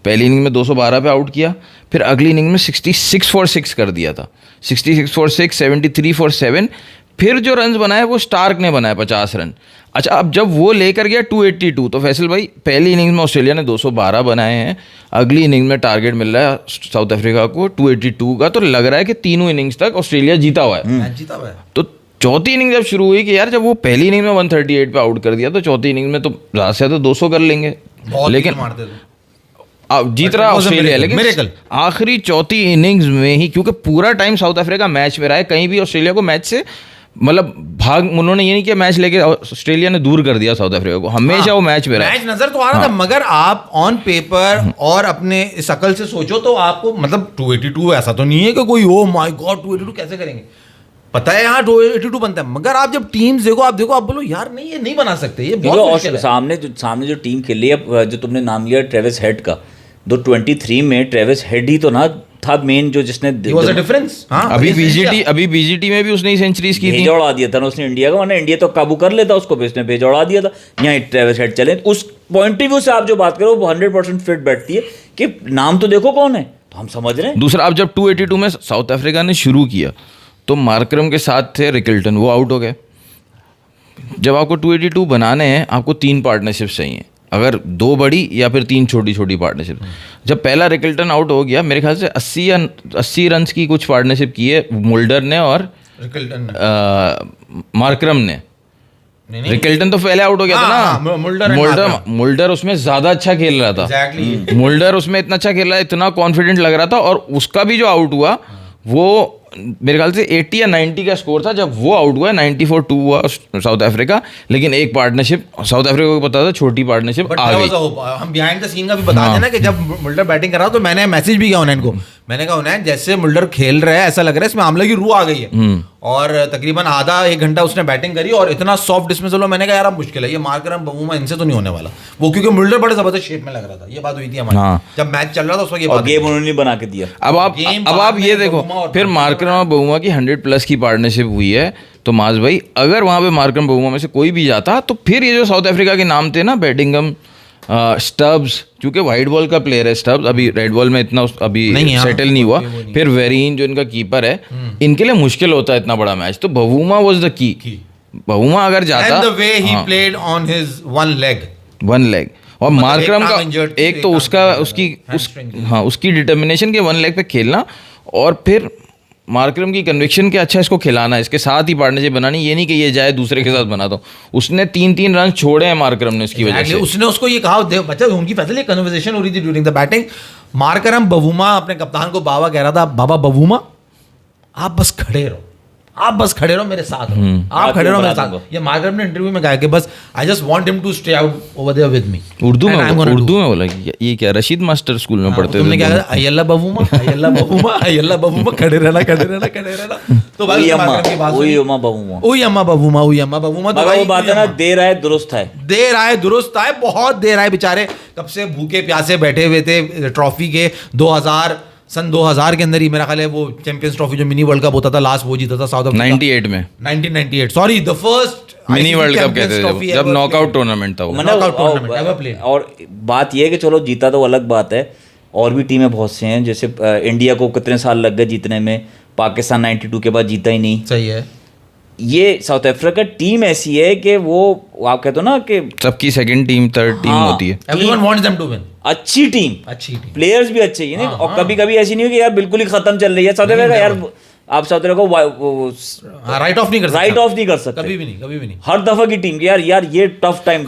पहली इनिंग में 212 पे आउट किया, फिर अगली इनिंग में 66 for 6 कर दिया था, 66 for 6, 73 for 7। फिर जो रन बनाए वो स्टार्क ने बनाए 50 रन। अच्छा, अब जब वो लेकर गया 282, तो फैसल भाई पहली इनिंग्स में ऑस्ट्रेलिया ने 212 बनाए हैं, अगली इनिंग में टारगेट मिल रहा है साउथ अफ्रीका को 282 का, तो लग रहा है कि तीनों इनिंग्स तक ऑस्ट्रेलिया जीता हुआ है। तो चौथी इनिंग जब शुरू हुई कि यार जब वो पहली इनिंग में 138 पे आउट कर दिया, तो चौथी इनिंग में तो ज़्यादा से ज़्यादा 200 कर लेंगे, लेकिन जीत रहा ऑस्ट्रेलिया। लेकिन आखिरी चौथी इनिंग्स में ही, क्योंकि पूरा टाइम साउथ अफ्रीका मैच में रहा है, कहीं भी ऑस्ट्रेलिया को मैच से मतलब उन्होंने ये नहीं किया मैच लेके ऑस्ट्रेलिया ने दूर कर दिया साउथ अफ्रीका को, हमेशा वो मैच में रहा है। मैच नजर तो आ रहा था, मगर आप ऑन पेपर और अपने शकल से सोचो तो आपको मतलब 282 ऐसा तो नहीं है कि कोई ओ माय गॉड 282 कैसे करेंगे, पता है यहाँ 282 बनता है, मगर आप जब टीम्स देखो, आप बोलो यार नहीं, ये नहीं बना सकते, ये बहुत मुश्किल है। सामने जो टीम खेली है, जो तुमने नाम लिया ट्रेविस हेड का, 23 में ट्रेविस हेड ही तो ना था मेन, जो जिसने डिफरेंस। अभी बीजीटी में भी उसने सेंचुरीज की थी, भेजा उड़ा दिया था ना उसने इंडिया का, वरना इंडिया तो काबू कर लेता उसको, भी उसने भेजा उड़ा दिया था। यहाँ ट्रेविस हेड चले, उस पॉइंट ऑफ व्यू से आप जो बात करो वो 100% फिट बैठती है कि नाम तो देखो कौन है, तो हम समझ रहे हैं। दूसरा, आप जब 282 में साउथ अफ्रीका ने शुरू किया तो मार्करम के साथ थे रिकल्टन, वो आउट हो गए। जब आपको 282 बनाने हैं, आपको 3 पार्टनरशिप चाहिए, अगर 2 बड़ी या फिर 3 छोटी छोटी पार्टनरशिप। जब पहला रिकल्टन आउट हो गया, मेरे ख्याल से 80 रन की कुछ पार्टनरशिप की है मुल्डर ने और मार्करम ने। रिकल्टन तो पहले आउट हो गया था ना, मुल्डर उसमें ज्यादा अच्छा खेल रहा था, मुल्डर उसमें इतना अच्छा खेल रहा है, इतना कॉन्फिडेंट लग रहा था, और उसका भी जो आउट हुआ वो मेरे ख्याल से 80 या 90 का स्कोर था जब वो आउट हुआ, 94-2 हुआ साउथ अफ्रीका, लेकिन एक पार्टनरशिप साउथ अफ्रीका को पता था, छोटी पार्टनरशिप आ गई। हम बिहाइंड द सीन का भी बता देना कि जब मुल्डर बैटिंग कर रहा तो मैंने मैसेज भी किया उन्हें को, मैंने कहा उन्हें जैसे मुल्डर खेल रहा है ऐसा लग रहा है इसमें आमला की रूह आ गई है। और तकरीबन आधा एक घंटा उसने बैटिंग करी और इतना सॉफ्ट डिसमिसल, मैंने कहा यार अब मुश्किल है ये मार्करम बवूमा इनसे तो नहीं होने वाला, वो क्योंकि मुल्डर बड़े जबरदस्त शेप में लग रहा था। ये बात हुई थी हमारी जब मैच चल रहा था उस वक्त, ये बात गेम उन्होंने बना के दिया। अब आप ये देखो, फिर मार्करम और बवूमा की 100+ की पार्टनरशिप हुई है, तो माज भाई अगर वहां पे मार्करम बवूमा में से कोई भी जाता तो फिर ये जो साउथ अफ्रीका के नाम थे ना, बेडिंगम, स्टब्स, क्योंकि वाइट बॉल का प्लेयर है स्टब्स, अभी रेड बॉल में इतना अभी सेटल नहीं हुआ, फिर वेरीन जो इनका कीपर है, इनके लिए मुश्किल होता है इतना बड़ा मैच। तो Bavuma was the key, Bavuma अगर जाता, and the way he played on his one leg और मार्करम का एक तो उसकी डिटर्मिनेशन के 1 लेग पे खेलना, और फिर मार्करम की कन्विक्शन के अच्छा इसको खिलाना, इसके साथ ही पार्टनरशिप बनानी, ये नहीं कि ये जाए दूसरे के साथ बना दो। उसने 3-3 रन छोड़े हैं मार्करम ने इसकी वजह से। उसने उसको ये कहा, बच्चा उनकी फैसले कन्वर्सेशन हो रही थी during the batting, Markram Bavuma अपने कप्तान को बाबा कह रहा था, बाबा बवूमा आप बस खड़े रहो, आप बस खड़े रहो मेरे साथ, आप खड़े रहो मेरे साथ। ये मार्करम ने इंटरव्यू में कहा कि बस I just want him to stay out over there with me. Urdu में बोला कि ये क्या रशीद मास्टर स्कूल में पढ़ते थे? तुमने क्या कहा, अय्यल्ला बवूमा, अय्यल्ला बवूमा, अय्यल्ला बवूमा, खड़े रहना, खड़े रहना, खड़े रहना। तो भाई मार्करम की बात, ओई अम्मा बवूमा, ओई अम्मा बवूमा, ओई अम्मा बवूमा। तो वो बात है ना, देर आए दुरुस्त है, देर आए दुरुस्त आए, बहुत देर आए, बेचारे कब से भूखे प्यासे बैठे हुए थे ट्रॉफी के। सन 2000 के अंदर ही मेरा ख्याल है वो चैंपियंस ट्रॉफी जो मिनी वर्ल्ड कप होता था लास्ट, वो जीता था साउथ अफ्रीका 98 में, 1998 sorry, the first mini world cup कहते थे जब नॉकआउट टूर्नामेंट था वो, नॉकआउट टूर्नामेंट एवर प्लेड। और बात ये है कि चलो जीता तो अलग बात है, और भी टीमें बहुत से हैं, जैसे इंडिया को कितने साल लग गए जीतने में, पाकिस्तान 92 के बाद जीता ही नहीं। सही है, ये साउथ अफ्रीका टीम ऐसी है कि वो आप कहते हो ना कि सबकी सेकंड टीम, थर्ड टीम होती है, everyone wants them to win, अच्छी टीम, प्लेयर्स भी अच्छे ही नहीं। और कभी कभी ऐसी नहीं हो कि यार बिल्कुल ही खत्म चल रही है साउथ अफ्रीका, यार आप साउथ अफ्रीका को राइट ऑफ नहीं कर सकते, कभी भी नहीं। हर दफा की टीम यार ये टफ टाइम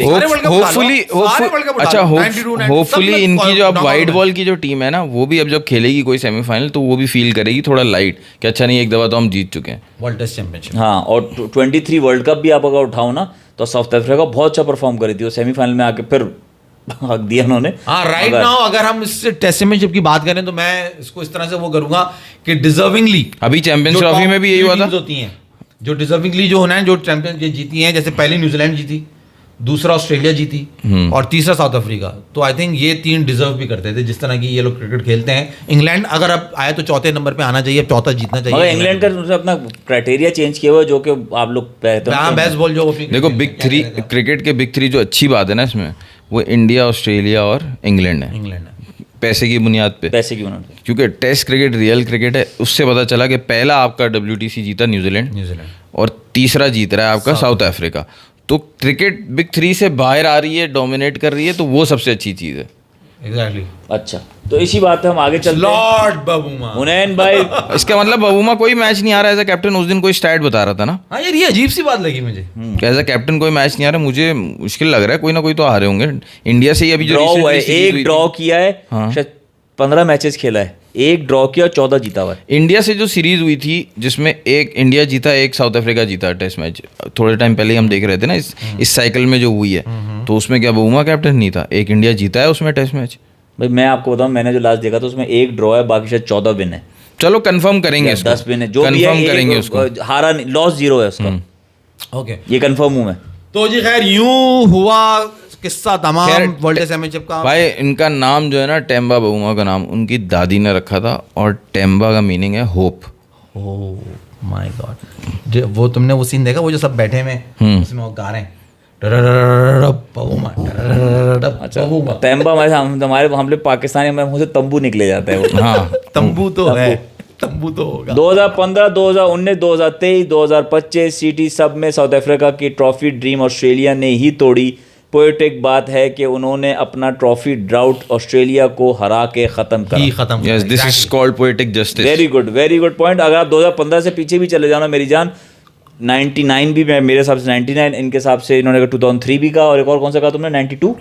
होपफुली इनकी जो अब वाइट बॉल की जो टीम है ना, वो भी अब जब खेलेगी कोई सेमीफाइनल तो वो भी फील करेगी थोड़ा लाइट कि अच्छा नहीं, एक दफा तो हम जीत चुके हैं वर्ल्ड टेस्ट चैंपियनशिप। हाँ, और 23 वर्ल्ड कप भी आप अगर उठाओ ना, तो साउथ अफ्रीका बहुत अच्छा परफॉर्म करी थी, वो सेमीफाइनल में आके फिर हक दिया उन्होंने। हाँ, राइट नाउ अगर हम इस टेस्ट चैंपियनशिप की बात करें तो मैं इसको इस तरह से वो करूंगा कि डिजर्विंगली, अभी चैंपियंस ट्रॉफी में भी यही हुआ था, होती हैं जो डिजर्विंगली जो होना है, जो चैंपियन जीती हैं, जैसे पहली न्यूजीलैंड जीती, दूसरा ऑस्ट्रेलिया जीती और तीसरा साउथ अफ्रीका। तो आई थिंक ये 3 डिजर्व भी करते थे जिस तरह की ये लोग क्रिकेट खेलते हैं। इंग्लैंड अगर अब आए तो चौथे नंबर पे आना चाहिए, चौथा जीतना चाहिए। इंग्लैंड का अपना क्राइटेरिया चेंज किया हुआ है, जो कि आप लोग बेस्ट बॉल जो देखो बिग 3 क्रिकेट के बिग 3 जो अच्छी बात है ना इसमें, वो इंडिया, ऑस्ट्रेलिया और इंग्लैंड है। पैसे की बुनियाद पे, क्योंकि टेस्ट क्रिकेट रियल क्रिकेट है। उससे पता चला कि पहला आपका WTC जीता न्यूजीलैंड और तीसरा जीत रहा है आपका साउथ अफ्रीका। तो क्रिकेट बिग 3 से बाहर आ रही है, डोमिनेट कर रही है, तो वो सबसे अच्छी चीज़ है। Exactly. अच्छा, तो इसी बात पे हम आगे चलते हैं। लॉर्ड बवूमा, हुनैन भाई इसका मतलब बवूमा कोई मैच नहीं आ रहा है एज अ कैप्टन। उस दिन कोई स्टैट बता रहा था ना। हाँ यार, ये अजीब सी बात लगी मुझे, एज अ कैप्टन कोई मैच नहीं आ रहा। मुझे मुश्किल लग रहा है, कोई ना कोई तो आ रहे होंगे। इंडिया से ही अभी जो एक ड्रॉ किया है, शायद 15 मैचेस खेला है, एक ड्रॉ किया और 14 जीता हुआ है। इंडिया से जो सीरीज हुई थी जिसमें एक इंडिया जीता, एक साउथ अफ्रीका जीता टेस्ट मैच, थोड़े टाइम पहले ही हम देख रहे थे ना इस साइकिल में जो हुई है, तो उसमें क्या बवूमा कैप्टन नहीं था? एक इंडिया जीता है उसमें टेस्ट मैच। भाई मैं आपको बताऊं, मैंने जो लास्ट देखा था उसमें एक ड्रॉ है, बाकी शायद 14 विन है। चलो कंफर्म करेंगे इसको, 10 विन है, जो कंफर्म करेंगे उसको। हारा नहीं, लॉस 0 है उसका। ओके, ये कंफर्म हूं मैं। तो जी खैर यूं हुआ किस्सा तमाम वर्ल्ड टेस्ट चैंपियनशिप का। भाई इनका नाम जो है ना, टेम्बा बवूमा का नाम उनकी दादी ने रखा था, और टेम्बा का मीनिंग है होप। ओह माय गॉड, वो तुमने वो सीन देखा, वो जो सब बैठे में उसमें वो गा रहे हैं तंबा, हमारे हम लोग पाकिस्तानी में मुझे तंबू निकले जाता है वो। हाँ, तंबू तो है, तंबू तो होगा। 2015, 2019, 2023, 2025 सीटी सब में साउथ अफ्रीका की ट्रॉफी ड्रीम ऑस्ट्रेलिया ने ही तोड़ी। पोएटिक बात है कि उन्होंने अपना ट्रॉफी ड्राउट ऑस्ट्रेलिया को हरा के खत्म करा। Yes, this is called poetic justice. Very good point. अगर आप 2015 से पीछे भी चले जाना मेरी जान, 99 भी, मेरे हिसाब से 99, इनके हिसाब से इन्होंने 2003 भी कहा, और एक और कौन सा कहा तुमने? 92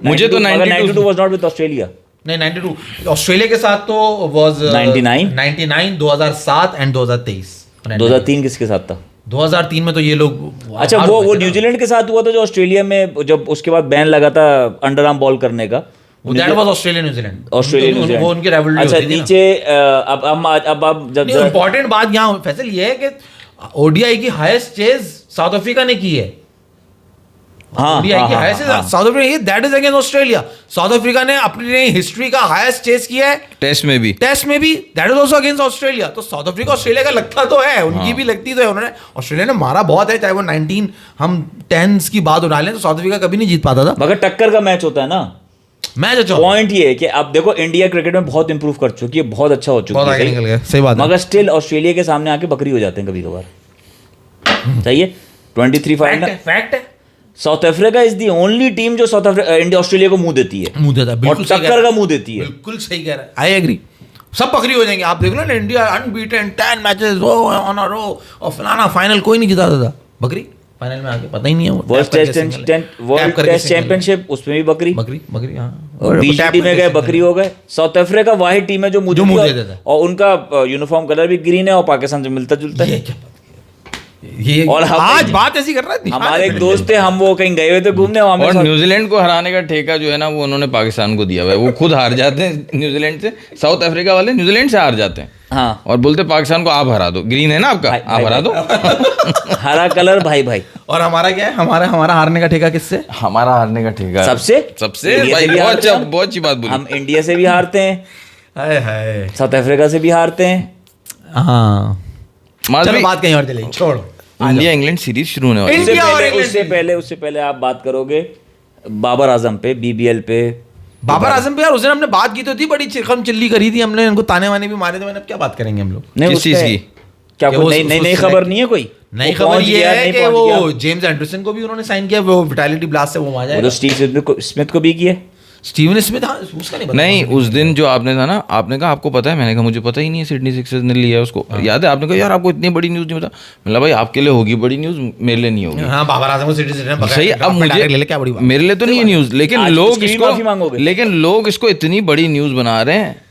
मुझे तो 92 वाज नॉट विद ऑस्ट्रेलिया। नहीं 92 ऑस्ट्रेलिया के साथ तो वाज 99 2007 एंड 2023 2003 किसके साथ था? 2003 में तो ये लोग अच्छा वो न्यूजीलैंड के साथ हुआ था जो ऑस्ट्रेलिया में जब उसके बाद बैन लगा था अंडर आर्म बॉल करने का। दैट वाज ऑस्ट्रेलिया न्यूजीलैंड वो उनकी rivalry अच्छा होती थी ना। नीचे अब जब इंपॉर्टेंट बात यहाँ फैसल ये है कि ओडीआई की हाईएस्ट चेज साउथ अफ्रीका ने की है। ओडीआई की highest south Africa, that is against Australia. South Africa ने अपनी हिस्ट्री का हाईएस्ट चेज किया है टेस्ट में भी that is also against Australia. तो साउथ अफ्रीका ऑस्ट्रेलिया का लगता तो है, उनकी भी लगती तो है। उन्होंने ऑस्ट्रेलिया ने मारा बहुत है, चाहे वो 19 हम 10s की बात उठा लें तो साउथ अफ्रीका कभी नहीं जीत पाता था। मगर टक्कर का मैच होता है ना। मैच अच्छा पॉइंट ये है कि अब देखो इंडिया क्रिकेट में बहुत इंप्रूव कर चुकी है, बहुत अच्छा हो चुकी है, निकल गया, सही बात है। मगर स्टिल ऑस्ट्रेलिया के सामने आके बकरी हो जाते हैं कभी कभार। सही है 23 फाइनल फैक्ट है। South Africa is the only team जो इंडिया ऑस्ट्रेलिया को मुंह देती है, मुंह देता है, और बिल्कुल सही कह टक्कर रहा का है। मुंह देती है। बिल्कुल सही कह रहा है, आई एग्री। सब बकरी हो जाएंगे, आप देख लो ना, India unbeaten 10 matches on a row और फलाना फाइनल कोई नहीं जिता था। बकरी फाइनल में आके पता ही नहीं है वो वर्ल्ड टेस्ट चैंपियनशिप उसमें भी बकरी बकरी हाँ। और बीजीटी में गए बकरी हो गए। साउथ अफ्रीका वाहिद टीम है जो मुंह मुंह देती दे देता है है। और उनका यूनिफॉर्म कलर भी ग्रीन है और पाकिस्तान से मिलता जुलता है। ये और हम- आज बात ऐसी कर रहा है। हमारे एक दोस्त थे, हम वो कहीं गए हुए थे घूमने और हमें न्यूजीलैंड को हराने का ठेका जो है ना वो उन्होंने पाकिस्तान को दिया हुआ है। वो खुद हार जाते हैं न्यूजीलैंड से, साउथ अफ्रीका वाले न्यूजीलैंड से हार जाते हैं हाँ और बोलते पाकिस्तान को आप हरा दो, ग्रीन है ना आपका, भाई- आप हरा दो। हरा कलर भाई भाई और हमारा क्या है, हमारा हारने का ठेका किससे? हमारा हारने का ठेका सबसे सबसे भाई भी बहुत हारते अच्छा, हैं। बहुत अच्छी बात बोली। हम इंडिया से भी हारते हैं, हाय हाय साउथ अफ्रीका से भी हारते हैं। हाँ माज चलो भाई, बात कहीं और चलेगी, छोड़ो। इंडिया इंग्लैंड सीरीज शुरू होने वाली है। इंडिया और इंग्लैंड उससे पहले आप बात करोगे बाबर आजम पे, बीबीएल पे। बाबर आजम पे यार उस दिन हमने बात की तो थी, बड़ी चिरखम चिल्ली करी थी हमने, इनको ताने वाने भी मारे थे। मैंने अब क्या बात करेंगे हम लोग? नहीं, किस उस चीज पे- की? क्या कि कोई वो नई उसको नई खबर select- नहीं है कोई? नई वो खबर पहुंच ये गया, है नहीं कि पहुंच वो गया। जेम्स एंडरसन को भी उन्होंने साइन किया, वो विटालिटी ब्लास्ट से वो आ वो तो जाएगा। स्टीव स्मिथ को भी किया। स्टीवन स्मिथ, हाँ उसका नहीं पता। नहीं, उस दिन जो आपने था ना, आपने कहा आपको पता है, मैंने कहा मुझे पता ही नहीं है, सिडनी सिक्सर्स ने लिया है उसको। याद है आपने कहा यार आपको इतनी बड़ी न्यूज़ नहीं पता। मतलब भाई आपके लिए होगी बड़ी न्यूज़, मेरे लिए नहीं होगी। हाँ बाबर आजम को सिटीजन सही, अब मुझे ले ले, क्या बड़ी बात। मेरे लिए तो नहीं है न्यूज़, लेकिन आज लोग उसकी भी माफी मांगोगे? लेकिन लोग इसको इतनी बड़ी न्यूज़ बना रहे हैं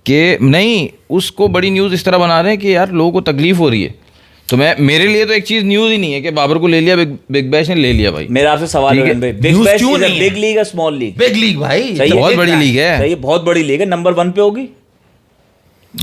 कि नहीं, उसको बड़ी न्यूज़ इस तरह बना रहे हैं कि यार लोगों को तकलीफ हो रही है। तो मेरे लिए तो एक चीज़ न्यूज़ ही नहीं है कि बाबर को ले लिया, बिग बैश ने ले लिया भाई। मेरा आपसे सवाल है भाई, बिग News बैश क्यों इज अ नहीं है? बिग लीग या स्मॉल लीग? बिग लीग भाई, सही है, बहुत बड़ी लीग है, सही है, बहुत बड़ी लीग है। नंबर 1 पे होगी।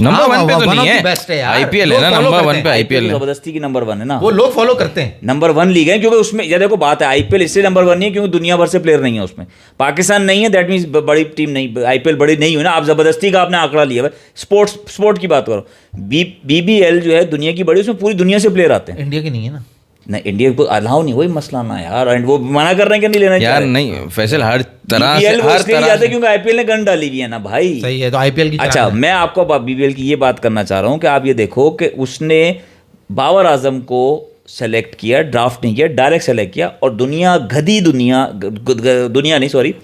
नंबर 1 पे तो one of नहीं the है, best है यार। आईपीएल है ना, लोग follow नंबर करते 1 पे हैं। आईपीएल है। जबरदस्ती की नंबर 1 है ना, वो लोग फॉलो करते हैं। नंबर 1 लीग है क्योंकि उसमें या देखो बात है, आईपीएल इसलिए नंबर 1 नहीं है क्योंकि दुनिया भर से प्लेयर नहीं है उसमें। पाकिस्तान नहीं है, दैट मींस बड़ी टीम नहीं, आईपीएल बड़ी नहीं हुई ना। आप जबरदस्ती का आपने आंकड़ा लिया है। स्पोर्ट की बात करो, बीबीएल जो है दुनिया की बड़ी, उसमें पूरी दुनिया से प्लेयर आते हैं। इंडिया की नहीं है ना। नहीं, इंडिया को अलाउ नहीं, वही मसला ना यार। एंड वो मना कर रहे हैं कि नहीं लेना यार चाहिए। नहीं फैसल, हर तरह से बीबीएल वो हर इसलिए नहीं तरह जाते से क्योंकि आईपीएल ने गन डाली हुई है ना भाई। सही है, तो आईपीएल की अच्छा, मैं आपको बीबीएल की ये बात करना चाह रहा हूँ कि आप ये देखो कि उसने बाबर आजम को सेलेक्ट किया, ड्राफ्ट नहीं किया, डायरेक्ट सेलेक्ट किया। और दुनिया नहीं सॉरी,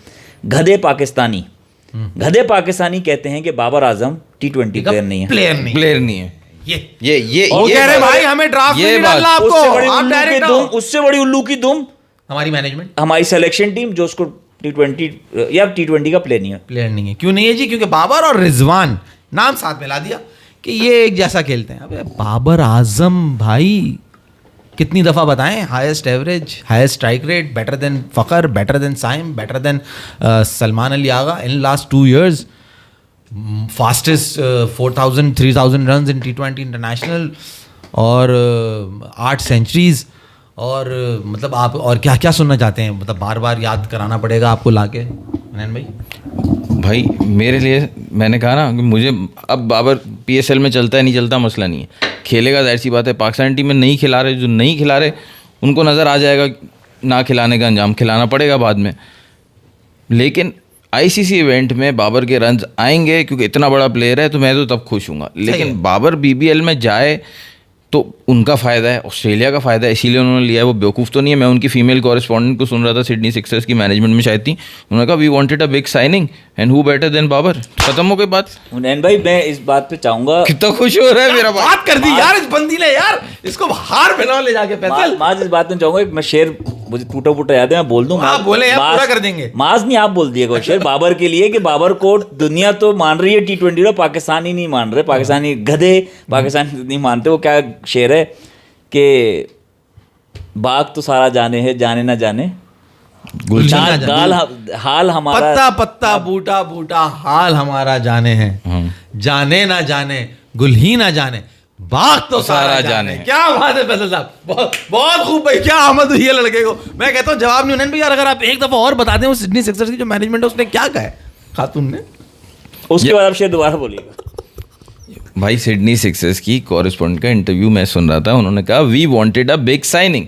गधे पाकिस्तानी कहते हैं कि बाबर आजम T20 प्लेयर नहीं है। प्लेयर नहीं, प्लेयर नहीं है। ये वो कह रहे बात- भाई हमें ड्राफ्ट ये में नहीं बात- डालना आपको, उससे बड़ी आप उल्लू की डायरेक्ट दुम, आओ। उससे बड़ी उल्लू की दुम हमारी मैनेजमेंट हमारी सिलेक्शन टीम जो उसको T20 या T20 का प्लेयर नहीं है। प्लेयर नहीं है। क्यों नहीं है जी? क्योंकि बाबर और रिजवान नाम साथ मिला दिया कि ये एक जैसा खेलते हैं। अबे बाबर आजम भाई कितनी दफा बताएं, highest average, highest strike rate, better than Fakhar, better than Saim, better than Salman Ali Agha in last 2 years, fastest 4,000-3,000 run in T20 international और 8 सेंचुरीज। और मतलब आप और क्या क्या सुनना चाहते हैं? मतलब बार बार याद कराना पड़ेगा आपको लाके नैन भाई? भाई मेरे लिए, मैंने कहा ना कि मुझे अब बाबर PSL में चलता है नहीं चलता मसला नहीं है, खेलेगा, जाहिर सी बात है। पाकिस्तान टीम में नहीं खिला रहे, जो नहीं खिला रहे उनको नज़र आ जाएगा ना खिलाने का अंजाम, खिलाना पड़ेगा बाद में। लेकिन ICC इवेंट में बाबर के रन्स आएंगे क्योंकि इतना बड़ा प्लेयर है, तो मैं तो तब खुश हूँगा। लेकिन बाबर BBL में जाए तो उनका फ़ायदा है, ऑस्ट्रेलिया का फ़ायदा है, इसीलिए उन्होंने लिया है। वो बेवकूफ़ तो नहीं है। मैं उनकी फीमेल कॉरेस्पॉन्डेंट को सुन रहा था, सिडनी सिक्सर्स की मैनेजमेंट में शायद थी, उन्होंने कहा we wanted a big signing and who better than Babar. खत्म हो गई बात। नैन भाई, मैं इस बात पे चाहूंगा, कितना खुश हो रहा है मेरा बात कर दी यार इस बंदी ने यार, इसको हार बनाओ ले जाके पैदल। माज इस बात में चाहूंगा, मैं शेर मुझे टूटा फूटा याद है, मैं बोल दूं। आप बोले यार, पूरा कर देंगे। माज नहीं, आप बोल दिए क्वेश्चन बाबर के लिए कि बाबर को दुनिया तो मान रही है T20 में, पाकिस्तानी नहीं मान रहे, पाकिस्तानी गधे, पाकिस्तानी नहीं मानते। वो क्या शेर है कि बाग तो सारा जाने है, जाने ना जाने, हाल हमारा, पत्ता पत्ता बूटा बूटा हाल हमारा जाने हैं, जाने ना जाने गुल ही ना जाने, बाग तो सारा जाने। क्या बात है फैसल साहब, बहुत बहुत खूब भाई, क्या आमद हुई है लड़के को। मैं कहता हूँ जवाब नहीं होने भाई यार, अगर आप एक दफा और बता दें वो सिडनी सिक्सर्स की जो मैनेजमेंट है उसने क्या कहा है खातून ने, उसके बाद आप शेर दोबारा बोलिएगा। भाई सिडनी सिक्सर्स की कॉरेस्पॉन्डेंट का इंटरव्यू मैं सुन रहा था, उन्होंने कहा we wanted a big signing,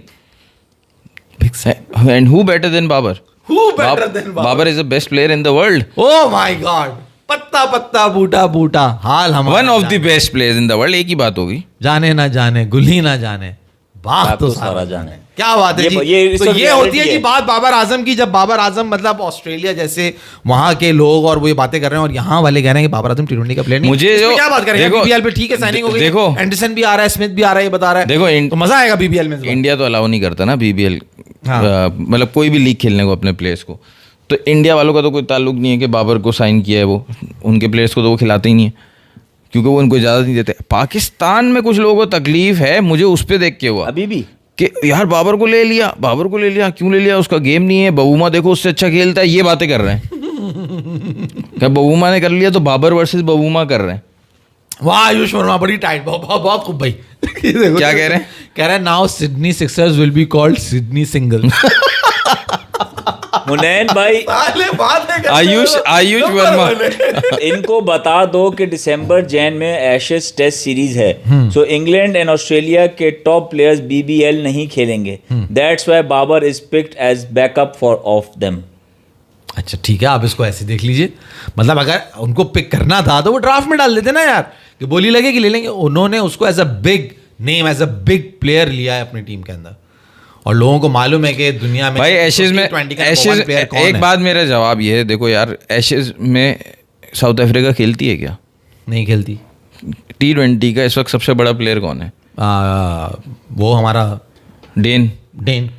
and who better than Babar, Babar is the best player in the world, oh my god, पत्ता पत्ता बूटा बूटा हाल हमारा, one of the best players in the world, एक ही बात होगी, जाने ना जाने गुली ना जाने, बाग तो सारा जाने। क्या बात है जी, तो ये होती है जी बात बाबर आजम की, जब बाबर आजम मतलब ऑस्ट्रेलिया जैसे वहां के लोग और वो ये बातें कर रहे हैं और यहाँ वाले कह रहे हैं कि बाबर आजम T20 का प्लेयर नहीं। मुझे जो क्या बात करें, बीबीएल पे ठीक है साइनिंग हो गई, देखो एंडरसन भी आ रहा है, स्मिथ भी आ रहा है, ये बता रहा है, देखो तो मजा आएगा बीबीएल में। इंडिया तो अलाउ नहीं करता ना बीबीएल, हाँ। मतलब कोई भी लीग खेलने को अपने प्लेयर्स को, तो इंडिया वालों का तो कोई ताल्लुक नहीं है कि बाबर को साइन किया है, वो उनके प्लेयर्स को तो वो खिलाते ही नहीं है क्योंकि वो उनको इजाज़त नहीं देते। पाकिस्तान में कुछ लोगों को तकलीफ है, मुझे उस पर देख के हुआ अभी भी कि यार बाबर को ले लिया, बाबर को ले लिया, क्यों ले लिया, उसका गेम नहीं है, बबूमा देखो उससे अच्छा खेलता है, ये बातें कर रहे हैं। क्या बबूमा ने कर लिया तो बाबर वर्सेस बबूमा कर रहे हैं। वाह आयुष वर्मा बड़ी टाइट, बहुत खूब भाई। क्या कह रहे हैं? कह रहे हैं now Sydney Sixers will be called Sydney single. मुनैन भाई, आयुष वर्मा, इनको बता दो कि दिसंबर जैन में एशेज टेस्ट सीरीज है, सो इंग्लैंड एंड ऑस्ट्रेलिया के टॉप प्लेयर्स BBL नहीं खेलेंगे, that's why Babar is picked as backup for of them. अच्छा ठीक है, आप इसको ऐसे देख लीजिए, मतलब अगर उनको पिक करना था तो वो ड्राफ्ट में डाल देते ना यार, कि बोली लगे कि ले लेंगे। उन्होंने उसको as a big name, as a big player लिया है अपनी टीम के अंदर, और लोगों को मालूम है कि दुनिया में भाई एशेज में, एशेज एक बात मेरा जवाब ये है, देखो यार एशेज में साउथ अफ्रीका खेलती है क्या? नहीं खेलती। T20 का इस वक्त सबसे बड़ा प्लेयर कौन है? वो हमारा डेन,